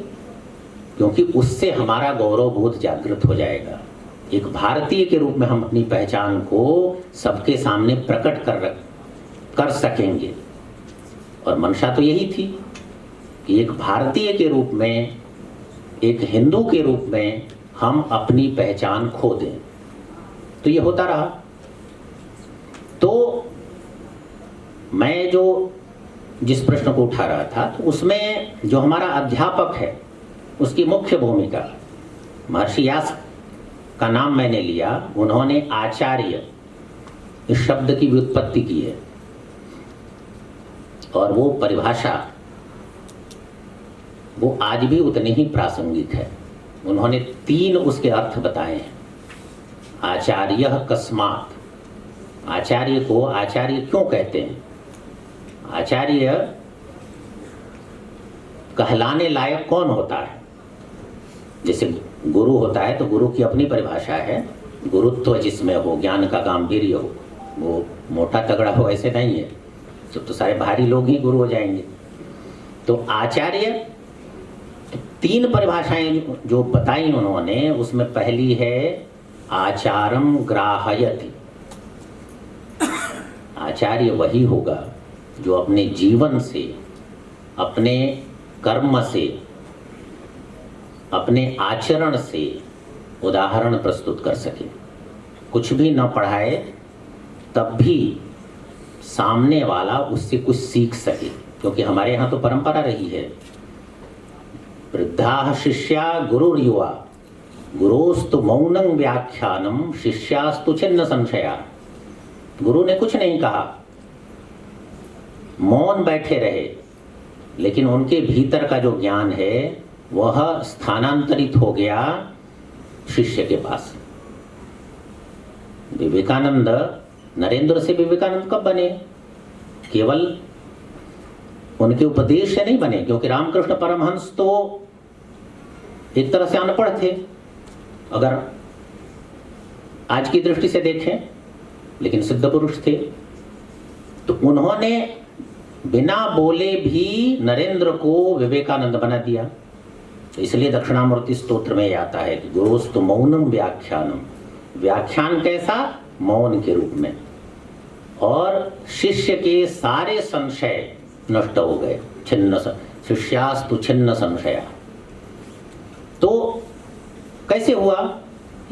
क्योंकि उससे हमारा गौरव बोध जागृत हो जाएगा। एक भारतीय के रूप में हम अपनी पहचान को सबके सामने प्रकट कर सकेंगे। और मंशा तो यही थी कि एक भारतीय के रूप में, एक हिंदू के रूप में हम अपनी पहचान खो दें। तो ये होता रहा। तो मैं जो जिस प्रश्न को उठा रहा था, तो उसमें जो हमारा अध्यापक है उसकी मुख्य भूमिका, महर्षि व्यास का नाम मैंने लिया, उन्होंने आचार्य इस शब्द की व्युत्पत्ति की है। और वो परिभाषा वो आज भी उतनी ही प्रासंगिक है। उन्होंने 3 उसके अर्थ बताए हैं। आचार्य कस्मात्, आचार्य को आचार्य क्यों कहते हैं? आचार्य कहलाने लायक कौन होता है? जैसे गुरु होता है तो गुरु की अपनी परिभाषा है, गुरुत्व जिसमें हो, ज्ञान का गांभीर्य हो, वो मोटा तगड़ा हो ऐसे नहीं है, तो सारे भारी लोग ही गुरु हो जाएंगे। तो आचार्य, तो 3 परिभाषाएं जो बताई उन्होंने, उसमें पहली है आचारम ग्राहयति। आचार्य वही होगा जो अपने जीवन से, अपने कर्म से, अपने आचरण से उदाहरण प्रस्तुत कर सके। कुछ भी न पढ़ाए तब भी सामने वाला उससे कुछ सीख सके, क्योंकि हमारे यहाँ तो परंपरा रही है, वृद्धा शिष्या गुरुर्युवा गुरोस्तु मौनं व्याख्यानम शिष्यास्तु छिन्न संशया। गुरु ने कुछ नहीं कहा, मौन बैठे रहे, लेकिन उनके भीतर का जो ज्ञान है वह स्थानांतरित हो गया शिष्य के पास। विवेकानंद, नरेंद्र से विवेकानंद कब बने? केवल उनके उपदेश से नहीं बने, क्योंकि रामकृष्ण परमहंस तो एक तरह से अनपढ़ थे अगर आज की दृष्टि से देखें, लेकिन सिद्ध पुरुष थे। तो उन्होंने बिना बोले भी नरेंद्र को विवेकानंद बना दिया। तो इसलिए दक्षिणामूर्ति स्तोत्र में आता है कि गुरोस्तु मौनम व्याख्यानम। व्याख्यान कैसा? मौन के रूप में। और शिष्य के सारे संशय नष्ट हो गए, छिन्न शिष्यास्तु छिन्न संशया। तो कैसे हुआ?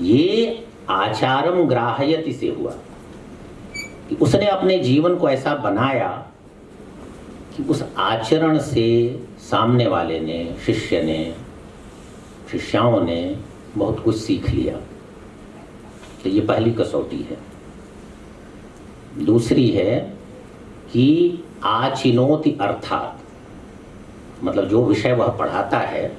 ये आचारम ग्राहयति से हुआ कि उसने अपने जीवन को ऐसा बनाया कि उस आचरण से सामने वाले ने, शिष्य ने, शिष्याओं ने बहुत कुछ सीख लिया। तो ये पहली कसौटी है। दूसरी है कि आचिनोति अर्थात, मतलब जो विषय वह पढ़ाता है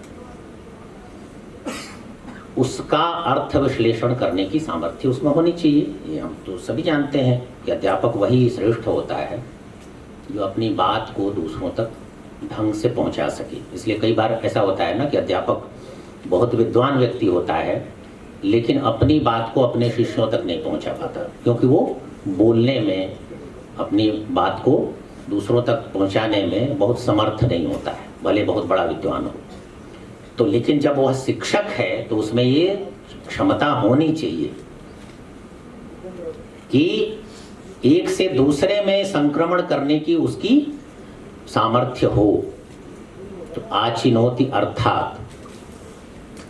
उसका अर्थ विश्लेषण करने की सामर्थ्य उसमें होनी चाहिए। ये हम तो सभी जानते हैं कि अध्यापक वही श्रेष्ठ होता है जो अपनी बात को दूसरों तक ढंग से पहुंचा सके। इसलिए कई बार ऐसा होता है ना कि अध्यापक बहुत विद्वान व्यक्ति होता है, लेकिन अपनी बात को अपने शिष्यों तक नहीं पहुंचा पाता, क्योंकि वो बोलने में, अपनी बात को दूसरों तक पहुंचाने में बहुत समर्थ नहीं होता है, भले बहुत बड़ा विद्वान हो। तो लेकिन जब वह शिक्षक है तो उसमें ये क्षमता होनी चाहिए कि एक से दूसरे में संक्रमण करने की उसकी सामर्थ्य हो। तो आचिनोति अर्थात।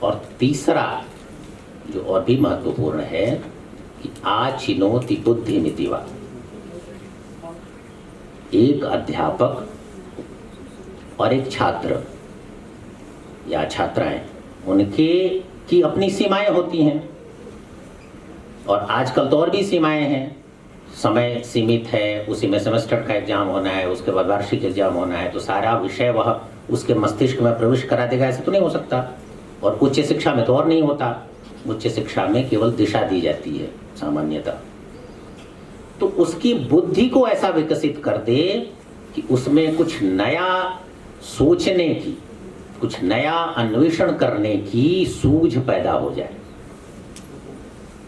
और तीसरा जो और भी महत्वपूर्ण है कि आचिनोति बुद्धिमितिवा। एक अध्यापक और एक छात्र या छात्राएं, उनके की अपनी सीमाएं होती हैं, और आजकल तो और भी सीमाएं हैं। समय सीमित है, उसी में सेमेस्टर का एग्जाम होना है, उसके बाद वार्षिक एग्जाम होना है, तो सारा विषय वह उसके मस्तिष्क में प्रवेश करा देगा, ऐसा तो नहीं हो सकता। और उच्च शिक्षा में तो और नहीं होता। उच्च शिक्षा में केवल दिशा दी जाती है सामान्यतः। तो उसकी बुद्धि को ऐसा विकसित कर दे कि उसमें कुछ नया सोचने की, कुछ नया अन्वेषण करने की सूझ पैदा हो जाए।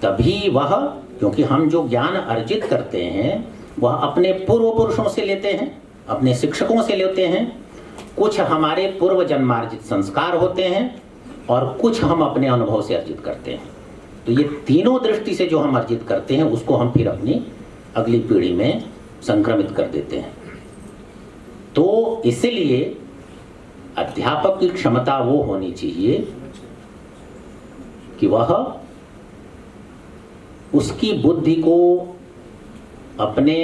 तभी वह, क्योंकि हम जो ज्ञान अर्जित करते हैं वह अपने पूर्व पुरुषों से लेते हैं, अपने शिक्षकों से लेते हैं, कुछ हमारे पूर्व जन्मार्जित संस्कार होते हैं और कुछ हम अपने अनुभव से अर्जित करते हैं। तो ये तीनों दृष्टि से जो हम अर्जित करते हैं उसको हम फिर अपनी अगली पीढ़ी में संक्रमित कर देते हैं। तो इसलिए अध्यापक की क्षमता वो होनी चाहिए कि वह उसकी बुद्धि को अपने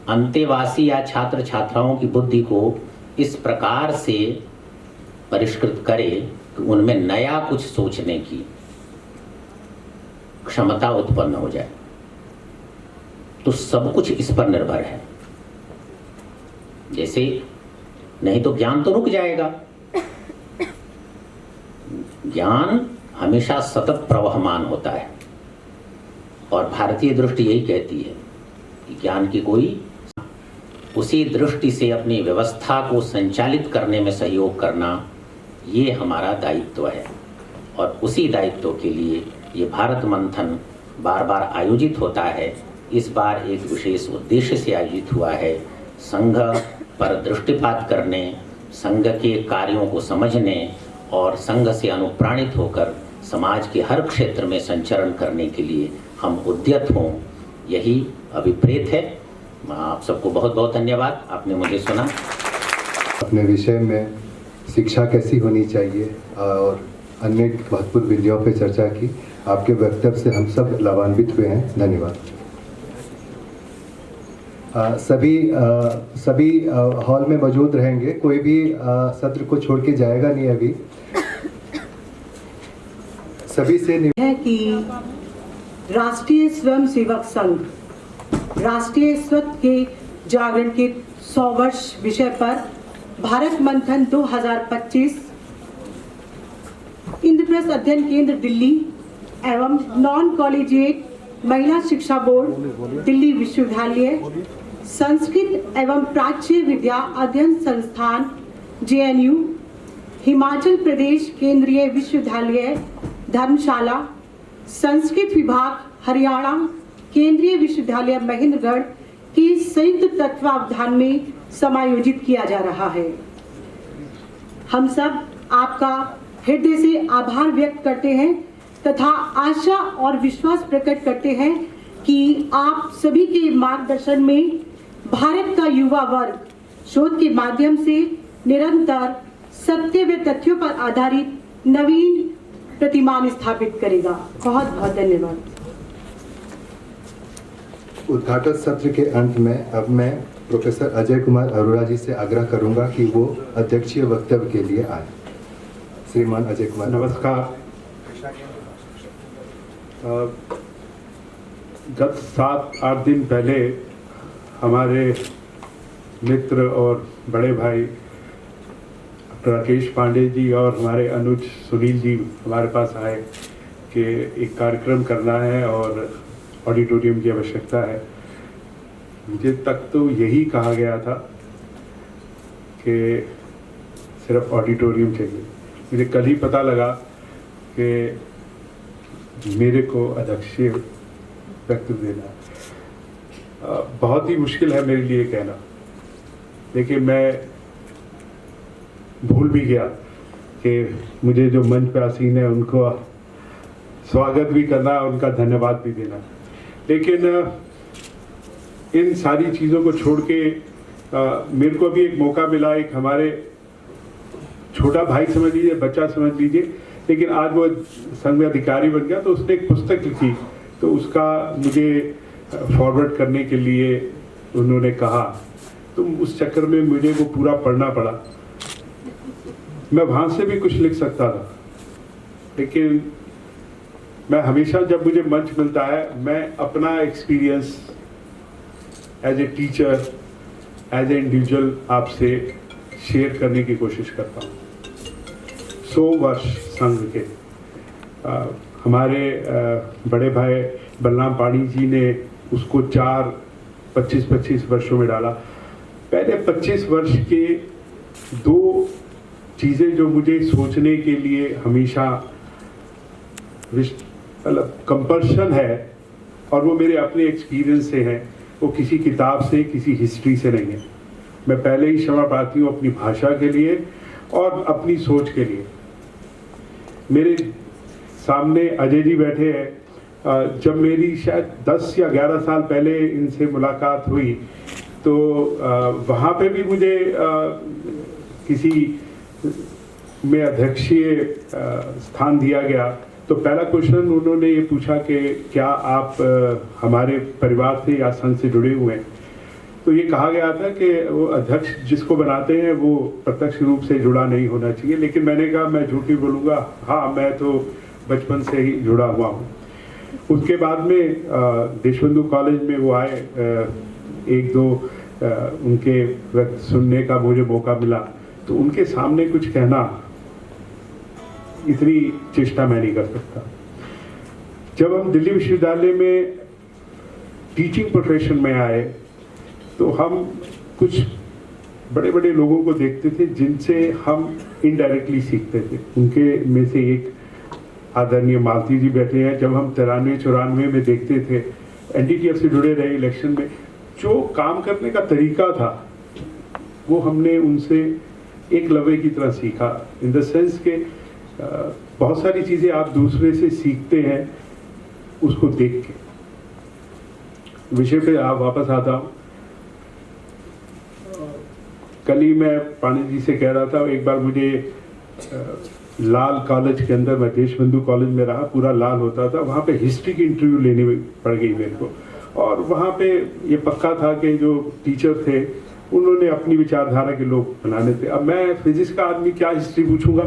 अंतेवासी या छात्र छात्राओं की बुद्धि को इस प्रकार से परिष्कृत करे कि उनमें नया कुछ सोचने की क्षमता उत्पन्न हो जाए। तो सब कुछ इस पर निर्भर है। जैसे नहीं तो ज्ञान तो रुक जाएगा। ज्ञान हमेशा सतत प्रवहमान होता है और भारतीय दृष्टि यही कहती है कि ज्ञान की कोई, उसी दृष्टि से अपनी व्यवस्था को संचालित करने में सहयोग करना ये हमारा दायित्व है। और उसी दायित्व के लिए ये भारत मंथन बार बार आयोजित होता है। इस बार एक विशेष उद्देश्य से आयोजित हुआ है, संघ पर दृष्टिपात करने, संघ के कार्यों को समझने और संघ से अनुप्राणित होकर समाज के हर क्षेत्र में संचरण करने के लिए हम उद्यत हों, यही अभिप्रेत है। आप सबको बहुत बहुत धन्यवाद, आपने मुझे सुना। अपने विषय में शिक्षा कैसी होनी चाहिए और अन्य महत्वपूर्ण बिंदुओं पर चर्चा की। आपके वक्तव्य से हम सब लाभान्वित हुए हैं। धन्यवाद। सभी हॉल में मौजूद रहेंगे, कोई भी सत्र को छोड़ के जाएगा नहीं। अभी सभी से है कि राष्ट्रीय स्वयंसेवक संघ राष्ट्रीय स्वत्व के जागरण के 100 वर्ष विषय पर भारत मंथन 2025 इंद्रप्रस्थ अध्ययन केंद्र दिल्ली एवं नॉन कॉलेजिएट महिला शिक्षा बोर्ड दिल्ली विश्वविद्यालय, संस्कृत एवं प्राच्य विद्या अध्ययन संस्थान JNU, हिमाचल प्रदेश केंद्रीय विश्वविद्यालय धर्मशाला, संस्कृत विभाग हरियाणा केंद्रीय विश्वविद्यालय महेंद्रगढ़ के संयुक्त तत्वावधान में समायोजित किया जा रहा है। हम सब आपका हृदय से आभार व्यक्त करते हैं तथा आशा और विश्वास प्रकट करते हैं कि आप सभी के मार्गदर्शन में भारत का युवा वर्ग शोध के माध्यम से निरंतर सत्य व तथ्यों पर आधारित नवीन प्रतिमान स्थापित करेगा। बहुत बहुत धन्यवाद। उद्घाटन सत्र के अंत में अब मैं प्रोफेसर अजय कुमार अरोड़ा जी से आग्रह करूंगा कि वो अध्यक्षीय वक्तव्य के लिए आए। श्रीमान अजय कुमार। नमस्कार। गत 7-8 दिन पहले हमारे मित्र और बड़े भाई राकेश पांडे जी और हमारे अनुज सुनील जी हमारे पास आए कि एक कार्यक्रम करना है और ऑडिटोरियम की आवश्यकता है। मुझे तक तो यही कहा गया था कि सिर्फ ऑडिटोरियम चाहिए। मुझे कल ही पता लगा कि मेरे को अध्यक्षीय वक्तव्य देना बहुत ही मुश्किल है मेरे लिए कहना, लेकिन मैं भूल भी गया कि मुझे जो मंच पे आसीन है उनको स्वागत भी करना, उनका धन्यवाद भी देना। लेकिन इन सारी चीज़ों को छोड़ के मेरे को भी एक मौका मिला, एक हमारे छोटा भाई समझ लीजिए, बच्चा समझ लीजिए, लेकिन आज वो संघ में अधिकारी बन गया, तो उसने एक पुस्तक लिखी, तो उसका मुझे फॉरवर्ड करने के लिए उन्होंने कहा, तो उस चक्कर में मुझे वो पूरा पढ़ना पड़ा। मैं वहाँ से भी कुछ लिख सकता था, लेकिन मैं हमेशा जब मुझे मंच मिलता है मैं अपना experience as a teacher, as a individual आपसे शेयर करने की कोशिश करता हूँ। 100 वर्ष संघ के हमारे बड़े भाई बलराम पाणी जी ने उसको 25-25 वर्षों में डाला। पहले 25 वर्ष के दो चीज़ें जो मुझे सोचने के लिए हमेशा मतलब कंपल्शन है, और वो मेरे अपने एक्सपीरियंस से है, वो किसी किताब से, किसी हिस्ट्री से नहीं है। मैं पहले ही क्षमा प्रार्थी हूँ अपनी भाषा के लिए और अपनी सोच के लिए। मेरे सामने अजय जी बैठे हैं। जब मेरी शायद 10 या 11 साल पहले इनसे मुलाकात हुई तो वहाँ पे भी मुझे किसी में अध्यक्षीय स्थान दिया गया। तो पहला क्वेश्चन उन्होंने ये पूछा कि क्या आप हमारे परिवार से या संघ से जुड़े हुए हैं। तो ये कहा गया था कि वो अध्यक्ष जिसको बनाते हैं वो प्रत्यक्ष रूप से जुड़ा नहीं होना चाहिए, लेकिन मैंने कहा मैं झूठ नहीं बोलूँगा, हाँ मैं तो बचपन से ही जुड़ा हुआ हूँ। उसके बाद में देशबंधु कॉलेज में वो आए, एक दो उनके वक्त सुनने का मुझे मौका मिला, तो उनके सामने कुछ कहना इतनी चेष्टा मैं नहीं कर सकता। जब हम दिल्ली विश्वविद्यालय में टीचिंग प्रोफेशन में आए तो हम कुछ बड़े बड़े लोगों को देखते थे जिनसे हम इनडायरेक्टली सीखते थे। उनके में से एक आदरणीय मालती जी बैठे हैं। जब हम 93-94 में देखते थे एनडीटीएफ से जुड़े रहे इलेक्शन में, जो काम करने का तरीका था वो हमने उनसे एक लवे की तरह सीखा। इन द सेंस के बहुत सारी चीज़ें आप दूसरे से सीखते हैं उसको देख के। विषय पे आप वापस आता हूँ। कल ही मैं पांडे जी से कह रहा था, एक बार मुझे लाल कॉलेज के अंदर, मैं देशबंधु कॉलेज में रहा, पूरा लाल होता था, वहाँ पे हिस्ट्री की इंटरव्यू लेनी पड़ गई मेरे को। और वहाँ पे ये पक्का था कि जो टीचर थे उन्होंने अपनी विचारधारा के लोग बनाने थे। अब मैं फिजिक्स का आदमी क्या हिस्ट्री पूछूंगा,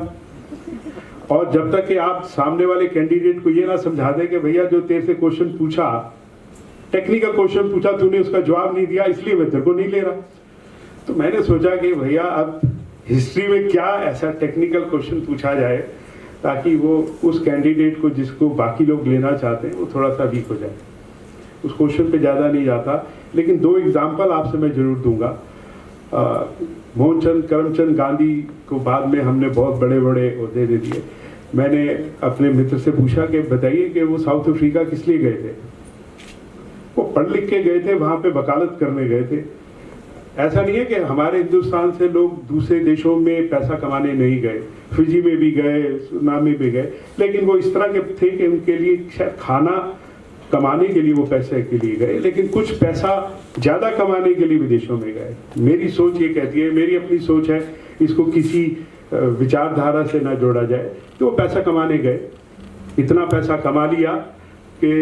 और जब तक कि आप सामने वाले कैंडिडेट को ये ना समझा दें कि भैया जो तेरे से क्वेश्चन पूछा, टेक्निकल क्वेश्चन पूछा, तूने उसका जवाब नहीं दिया इसलिए मैं तेरे को नहीं ले रहा। तो मैंने सोचा कि भैया अब हिस्ट्री में क्या ऐसा टेक्निकल क्वेश्चन पूछा जाए ताकि वो उस कैंडिडेट को जिसको बाकी लोग लेना चाहते हैं वो थोड़ा सा वीक हो जाए। उस क्वेश्चन पे ज़्यादा नहीं जाता, लेकिन दो एग्जाम्पल आपसे मैं जरूर दूंगा। मोहनचंद करमचंद गांधी को बाद में हमने बहुत बड़े बड़े ओहदे दे दिए। मैंने अपने मित्र से पूछा कि बताइए कि वो साउथ अफ्रीका किस लिए गए थे। वो पढ़ लिख के गए थे, वहाँ पे वकालत करने गए थे। ऐसा नहीं है कि हमारे हिंदुस्तान से लोग दूसरे देशों में पैसा कमाने नहीं गए, फिजी में भी गए, सुनामी में गए, लेकिन वो इस तरह के थे कि उनके लिए शायद खाना कमाने के लिए वो पैसे के लिए गए, लेकिन कुछ पैसा ज़्यादा कमाने के लिए विदेशों में गए। मेरी सोच ये कहती है, मेरी अपनी सोच है, इसको किसी विचारधारा से ना जोड़ा जाए, तो वो पैसा कमाने गए। इतना पैसा कमा लिया कि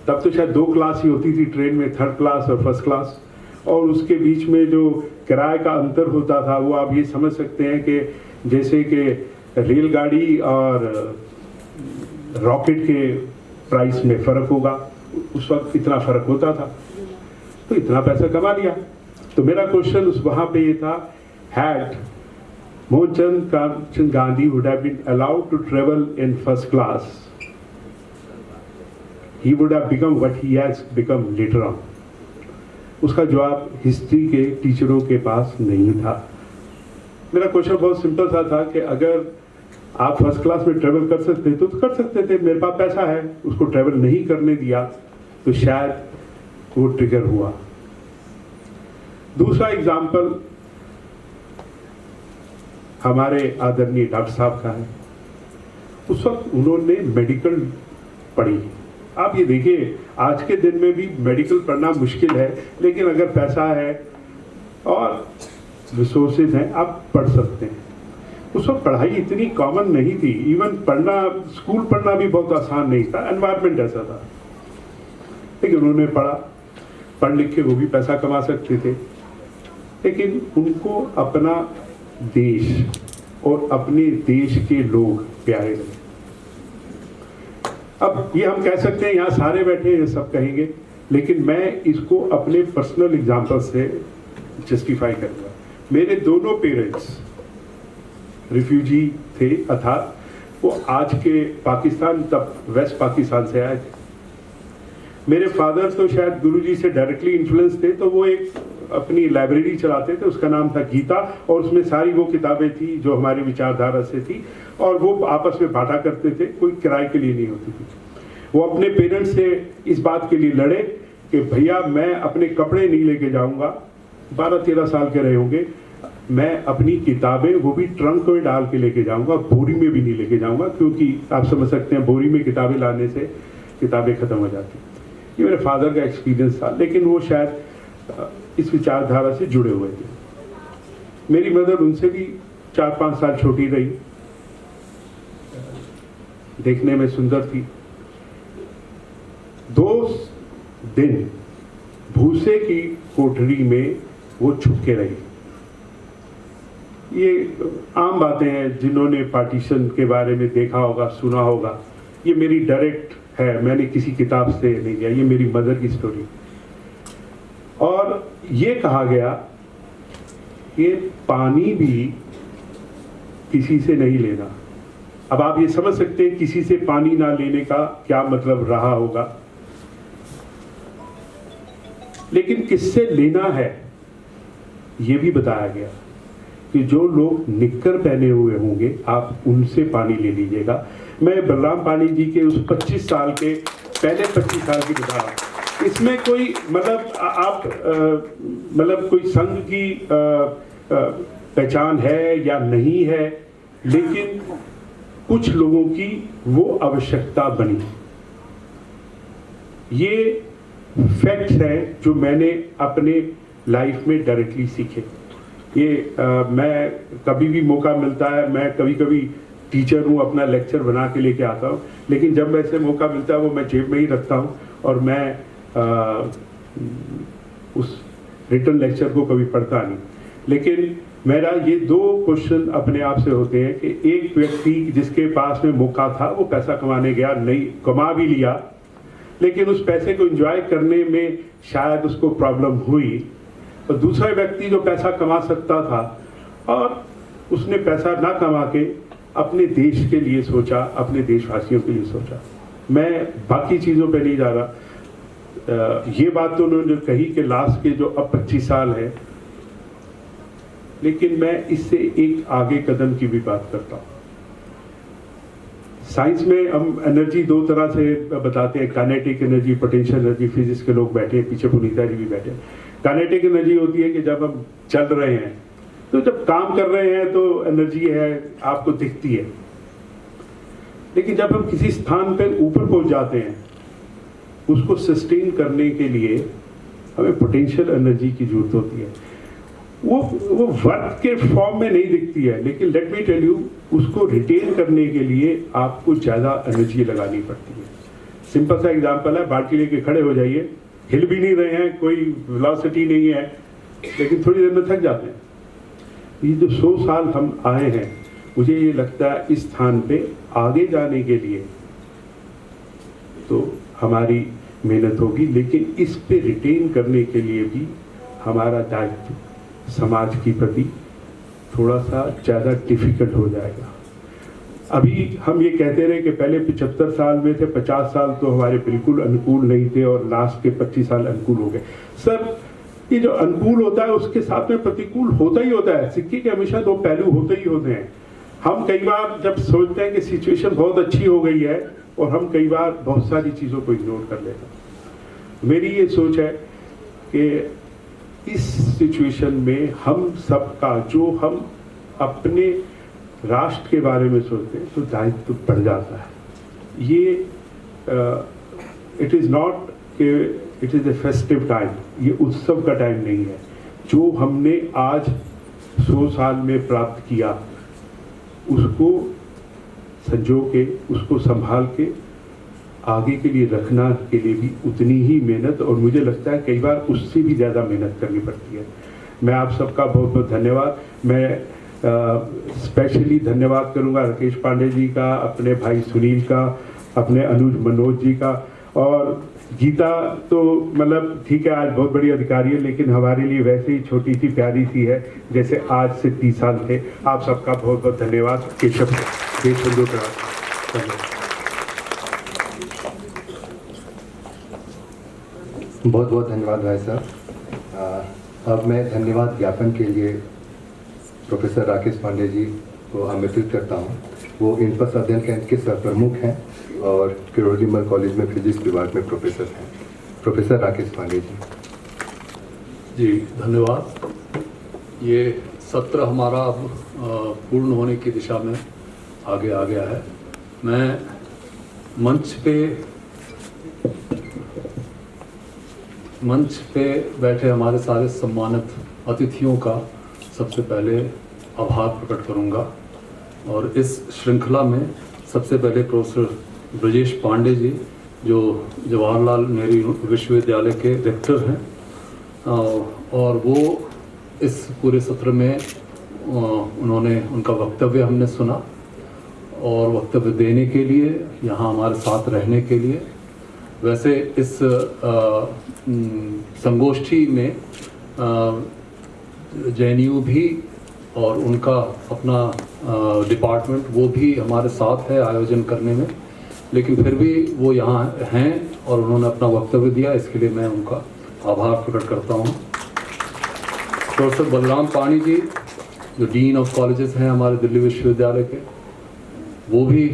तब तो शायद 2 क्लास ही होती थी ट्रेन में, 3rd क्लास और 1st क्लास, और उसके बीच में जो किराए का अंतर होता था वो आप ये समझ सकते हैं कि जैसे कि रेलगाड़ी और रॉकेट के प्राइस में फ़र्क होगा, उस वक्त इतना फ़र्क होता था। तो इतना पैसा कमा लिया। तो मेरा क्वेश्चन उस वहाँ पे ये था, had Mohanchand Karamchand Gandhi would have been allowed to travel in 1st class, he would have become what he has become later on. उसका जवाब हिस्ट्री के टीचरों के पास नहीं था। मेरा क्वेश्चन बहुत सिंपल सा था कि अगर आप 1st क्लास में ट्रेवल कर सकते तो कर सकते थे, मेरे पास पैसा है, उसको ट्रेवल नहीं करने दिया तो शायद वो ट्रिगर हुआ। दूसरा एग्जाम्पल हमारे आदरणीय डॉक्टर साहब का है। उस वक्त उन्होंने मेडिकल पढ़ी। आप ये देखिए, आज के दिन में भी मेडिकल पढ़ना मुश्किल है, लेकिन अगर पैसा है और रिसोर्सेज हैं आप पढ़ सकते हैं। उस वक्त पढ़ाई इतनी कॉमन नहीं थी, इवन पढ़ना, स्कूल पढ़ना भी बहुत आसान नहीं था, एनवायरनमेंट ऐसा था। लेकिन उन्होंने पढ़ा, पढ़ लिख के वो भी पैसा कमा सकते थे, लेकिन उनको अपना देश और अपने देश के लोग प्यारे लगे। अब ये हम कह सकते हैं, यहाँ सारे बैठे हैं सब कहेंगे, लेकिन मैं इसको अपने पर्सनल एग्जाम्पल से जस्टिफाई करूँगा। मेरे दोनों पेरेंट्स रिफ्यूजी थे, अर्थात वो आज के पाकिस्तान, तब वेस्ट पाकिस्तान से आए थे। मेरे फादर तो शायद गुरुजी से डायरेक्टली इन्फ्लुएंस थे, तो वो एक अपनी लाइब्रेरी चलाते थे, उसका नाम था गीता, और उसमें सारी वो किताबें थी जो हमारी विचारधारा से थी, और वो आपस में बांटा करते थे, कोई किराए के लिए नहीं होती थी। वो अपने पेरेंट्स से इस बात के लिए लड़े कि भैया मैं अपने कपड़े नहीं लेके जाऊंगा, 12-13 साल के रहे होंगे, मैं अपनी किताबें वो भी ट्रंक में डाल के लेके जाऊंगा, बोरी में भी नहीं लेके जाऊंगा, क्योंकि आप समझ सकते हैं बोरी में किताबें लाने से किताबें खत्म हो जाती। ये मेरे फादर का एक्सपीरियंस था, लेकिन वो शायद इस विचारधारा से जुड़े हुए थे। मेरी मदर उनसे भी 4-5 साल छोटी रही, देखने में सुंदर थी। 2 दिन भूसे की कोठरी में वो छुप के रही। ये आम बातें हैं, जिन्होंने पार्टीशन के बारे में देखा होगा, सुना होगा। ये मेरी डायरेक्ट है, मैंने किसी किताब से नहीं लिया, ये मेरी मदर की स्टोरी। और ये कहा गया कि पानी भी किसी से नहीं लेना। अब आप ये समझ सकते हैं किसी से पानी ना लेने का क्या मतलब रहा होगा, लेकिन किससे लेना है ये भी बताया गया कि जो लोग निक्कर पहने हुए होंगे आप उनसे पानी ले लीजिएगा। मैं बलराम पानी जी के उस 25 साल के पहले 25 साल की बता रहा हूं। इसमें कोई मतलब आप मतलब कोई संघ की पहचान है या नहीं है, लेकिन कुछ लोगों की वो आवश्यकता बनी। ये फैक्ट्स हैं जो मैंने अपने लाइफ में डायरेक्टली सीखे। ये मैं कभी भी मौका मिलता है, मैं कभी कभी टीचर हूँ, अपना लेक्चर बना के लेके आता हूँ, लेकिन जब वैसे मौका मिलता है वो मैं जेब में ही रखता हूँ और मैं उस रिटर्न लेक्चर को कभी पढ़ता नहीं। लेकिन मेरा ये 2 क्वेश्चन अपने आप से होते हैं कि एक व्यक्ति जिसके पास में मौका था वो पैसा कमाने गया, नहीं कमा भी लिया, लेकिन उस पैसे को एंजॉय करने में शायद उसको प्रॉब्लम हुई, और दूसरा व्यक्ति जो पैसा कमा सकता था और उसने पैसा ना कमा के अपने देश के लिए सोचा, अपने देशवासियों के लिए सोचा। मैं बाकी चीज़ों पे नहीं जा रहा। ये बात तो उन्होंने कही कि लास्ट के जो अब 25 साल है, लेकिन मैं इससे एक आगे कदम की भी बात करता हूँ। साइंस में हम एनर्जी 2 तरह से बताते हैं, kinetic energy, potential energy. Physics के लोग बैठे हैं, पीछे पुनीता जी भी बैठे हैं। काइनेटिक एनर्जी होती है कि जब हम चल रहे हैं, तो जब काम कर रहे हैं तो एनर्जी है, आपको दिखती है, लेकिन जब हम किसी स्थान पर ऊपर पहुंच जाते हैं, उसको सस्टेन करने के लिए हमें पोटेंशियल एनर्जी की जरूरत होती है। वो वर्क के फॉर्म में नहीं दिखती है, लेकिन लेट मी टेल यू, उसको रिटेन करने के लिए आपको ज़्यादा एनर्जी लगानी पड़ती है। सिंपल सा एग्जांपल है, बाल्टी लेके खड़े हो जाइए, हिल भी नहीं रहे हैं, कोई वेलोसिटी नहीं है, लेकिन थोड़ी देर में थक जाते हैं। ये जो 100 साल हम आए हैं, मुझे ये लगता है इस स्थान पे आगे जाने के लिए तो हमारी मेहनत होगी, लेकिन इस पे रिटेन करने के लिए भी हमारा दायित्व समाज के प्रति थोड़ा सा ज़्यादा डिफिकल्ट हो जाएगा। अभी हम ये कहते रहे कि पहले 75 साल में थे, 50 साल तो हमारे बिल्कुल अनुकूल नहीं थे और लास्ट के 25 साल अनुकूल हो गए। सर, ये जो अनुकूल होता है उसके साथ में प्रतिकूल होता ही होता है। सिक्के के हमेशा 2 पहलू होते ही होते हैं। हम कई बार जब सोचते हैं कि सिचुएशन बहुत अच्छी हो गई है, और हम कई बार बहुत सारी चीज़ों को इग्नोर कर लेते हैं। मेरी ये सोच है कि इस सिचुएशन में हम सबका, जो हम अपने राष्ट्र के बारे में सोचते हैं, तो दायित्व बढ़ जाता है। ये इट इज़ नॉट कि it is a festive time, ये उत्सव का टाइम नहीं है। जो हमने आज 100 साल में प्राप्त किया, उसको संजो के, उसको संभाल के आगे के लिए रखना के लिए भी उतनी ही मेहनत, और मुझे लगता है कई बार उससे भी ज़्यादा मेहनत करनी पड़ती है। मैं आप सबका बहुत बहुत धन्यवाद। मैं स्पेशली धन्यवाद करूंगा राकेश पांडे जी का, अपने भाई सुनील का, अपने अनुज मनोज जी का, और गीता तो मतलब ठीक है आज बहुत बड़ी अधिकारी है, लेकिन हमारे लिए वैसे ही छोटी सी प्यारी सी है जैसे आज से 30 साल थे। आप सबका बहुत बहुत धन्यवाद। केशव देश बंधु। बहुत बहुत धन्यवाद भाई साहब। अब मैं धन्यवाद ज्ञापन के लिए प्रोफेसर राकेश पांडे जी को आमंत्रित करता हूँ। वो इंपस अध्ययन केंद्र के सह प्रमुख हैं और किरोड़ीमल कॉलेज में फिजिक्स विभाग में प्रोफेसर हैं। प्रोफेसर राकेश पांडे जी। जी धन्यवाद। ये सत्र हमारा अब पूर्ण होने की दिशा में आगे आ गया है। मैं मंच पे बैठे हमारे सारे सम्मानित अतिथियों का सबसे पहले आभार प्रकट करूंगा और इस श्रृंखला में सबसे पहले प्रोफेसर ब्रजेश पांडे जी जो जवाहरलाल नेहरू विश्वविद्यालय के रेक्टर हैं और वो इस पूरे सत्र में उन्होंने उनका वक्तव्य हमने सुना और वक्तव्य देने के लिए यहाँ हमारे साथ रहने के लिए। वैसे इस संगोष्ठी में JNU भी और उनका अपना डिपार्टमेंट वो भी हमारे साथ है आयोजन करने में, लेकिन फिर भी वो यहाँ हैं और उन्होंने अपना वक्तव्य दिया, इसके लिए मैं उनका आभार प्रकट करता हूँ। प्रोफेसर बलराम पाणी जी जो डीन ऑफ कॉलेजेस हैं हमारे दिल्ली विश्वविद्यालय के, वो भी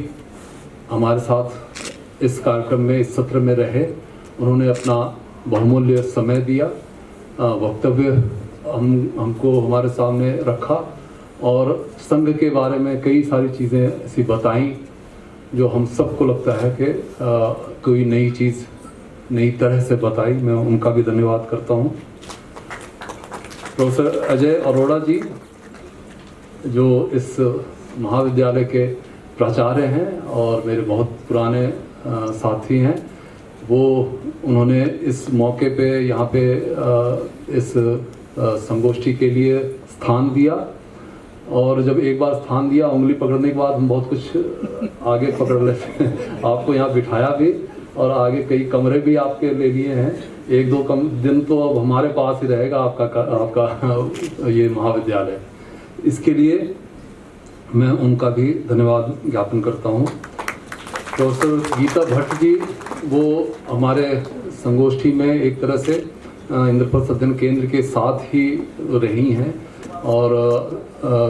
हमारे साथ इस कार्यक्रम में इस सत्र में रहे। उन्होंने अपना बहुमूल्य समय दिया, वक्तव्य हमको हमारे सामने रखा और संघ के बारे में कई सारी चीज़ें ऐसी बताई जो हम सबको लगता है कि कोई नई चीज़ नई तरह से बताई। मैं उनका भी धन्यवाद करता हूँ। प्रोफेसर अजय अरोड़ा जी जो इस महाविद्यालय के प्राचार्य हैं और मेरे बहुत पुराने साथी हैं, वो उन्होंने इस मौके पे यहाँ पे इस संगोष्ठी के लिए स्थान दिया और जब एक बार स्थान दिया उंगली पकड़ने के बाद हम बहुत कुछ आगे पकड़ लेते हैं। आपको यहाँ बिठाया भी और आगे कई कमरे भी आपके ले लिए हैं। एक दो दिन तो अब हमारे पास ही रहेगा आपका ये महाविद्यालय। इसके लिए मैं उनका भी धन्यवाद ज्ञापन करता हूँ। प्रोफेसर गीता भट्ट जी वो हमारे संगोष्ठी में एक तरह से इंद्रप्रस्थ अध्ययन केंद्र के साथ ही रही हैं और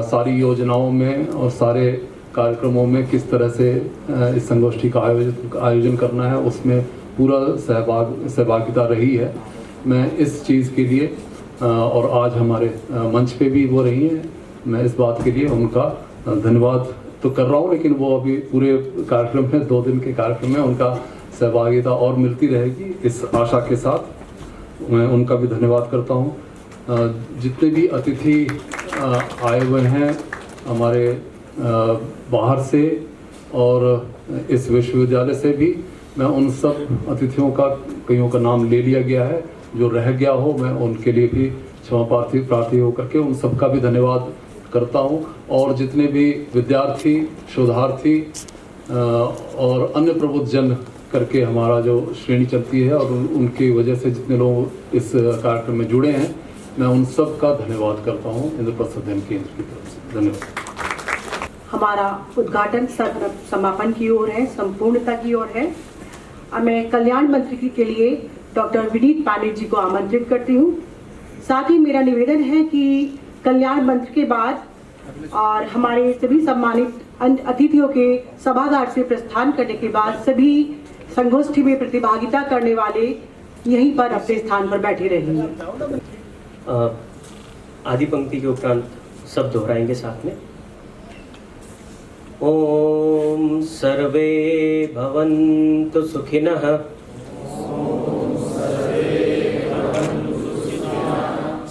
सारी योजनाओं में और सारे कार्यक्रमों में किस तरह से इस संगोष्ठी का आयोजन करना है उसमें पूरा सहभागिता रही है। मैं इस चीज़ के लिए और आज हमारे मंच पे भी वो रही हैं, मैं इस बात के लिए उनका धन्यवाद तो कर रहा हूँ, लेकिन वो अभी पूरे कार्यक्रम में 2 दिन के कार्यक्रम में उनका सहभागिता और मिलती रहेगी इस आशा के साथ मैं उनका भी धन्यवाद करता हूँ। जितने भी अतिथि आए हुए हैं हमारे बाहर से और इस विश्वविद्यालय से भी, मैं उन सब अतिथियों का कईयों का नाम ले लिया गया है, जो रह गया हो मैं उनके लिए भी क्षमा प्रार्थी होकर के उन सबका भी धन्यवाद करता हूँ। और जितने भी विद्यार्थी शोधार्थी और अन्य प्रबुद्ध जन करके हमारा जो श्रेणी चलती है और उनकी वजह से जितने लोग इस कार्यक्रम में जुड़े हैं, मैं उन सब का धन्यवाद करता हूँ इंद्रप्रस्थ अध्ययन केंद्र की तरफ से। धन्यवाद। हमारा उद्घाटन सत्र समापन की ओर है, संपूर्णता की ओर है। अब मैं कल्याण मंत्री के लिए डॉक्टर विनीत पांडे जी को आमंत्रित करती हूँ। साथ ही मेरा निवेदन है कि कल्याण मंत्री के बाद और हमारे सभी सम्मानित अतिथियों के सभागार से प्रस्थान करने के बाद सभी संगोष्ठी में प्रतिभागिता करने वाले यहीं पर अपने स्थान पर बैठे रहेंगे। आदि पंक्ति के उपरांत सब दोहराएंगे साथ में। ओम सर्वे भवन्तु सुखिनः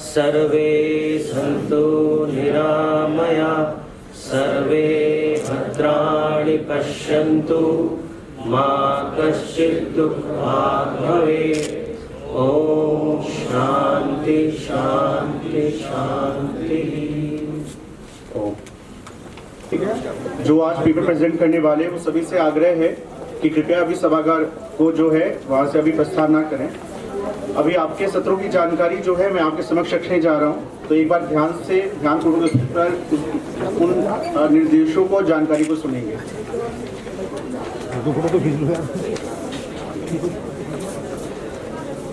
सर्वे सन्तु निरामया सर्वे भद्राणि पश्यन्तु मा कश्चित् दुःखात् भवेत्। ओम शांति शांति शांति। ओम। ठीक है, जो आज पेपर प्रेजेंट करने वाले वो सभी से आग्रह है कि कृपया अभी सभागार को जो है वहाँ से अभी प्रस्थान ना करें। अभी आपके सत्रों की जानकारी जो है मैं आपके समक्ष रखने जा रहा हूँ, तो एक बार ध्यानपूर्वक उन निर्देशों को जानकारी को सुनेंगे।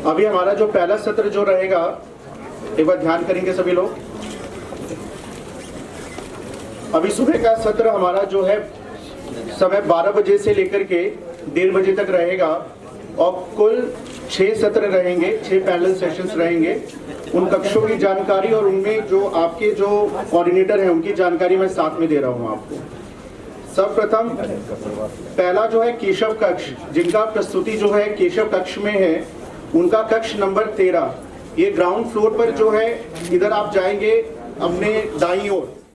अभी हमारा जो पहला सत्र जो रहेगा, एक बार ध्यान करेंगे सभी लोग। अभी सुबह का सत्र हमारा जो है समय 12 बजे से लेकर के 1:30 बजे तक रहेगा और कुल 6 सत्र रहेंगे, 6 पैनल सेशंस रहेंगे। उन कक्षों की जानकारी और उनमें जो आपके जो कोऑर्डिनेटर हैं उनकी जानकारी मैं साथ में दे रहा हूं आपको। सर्वप्रथम पहला जो है केशव कक्ष, जिनका प्रस्तुति जो है केशव कक्ष में है, उनका कक्ष नंबर 13। ये ग्राउंड फ्लोर पर जो है, इधर आप जाएंगे अपने दाईं ओर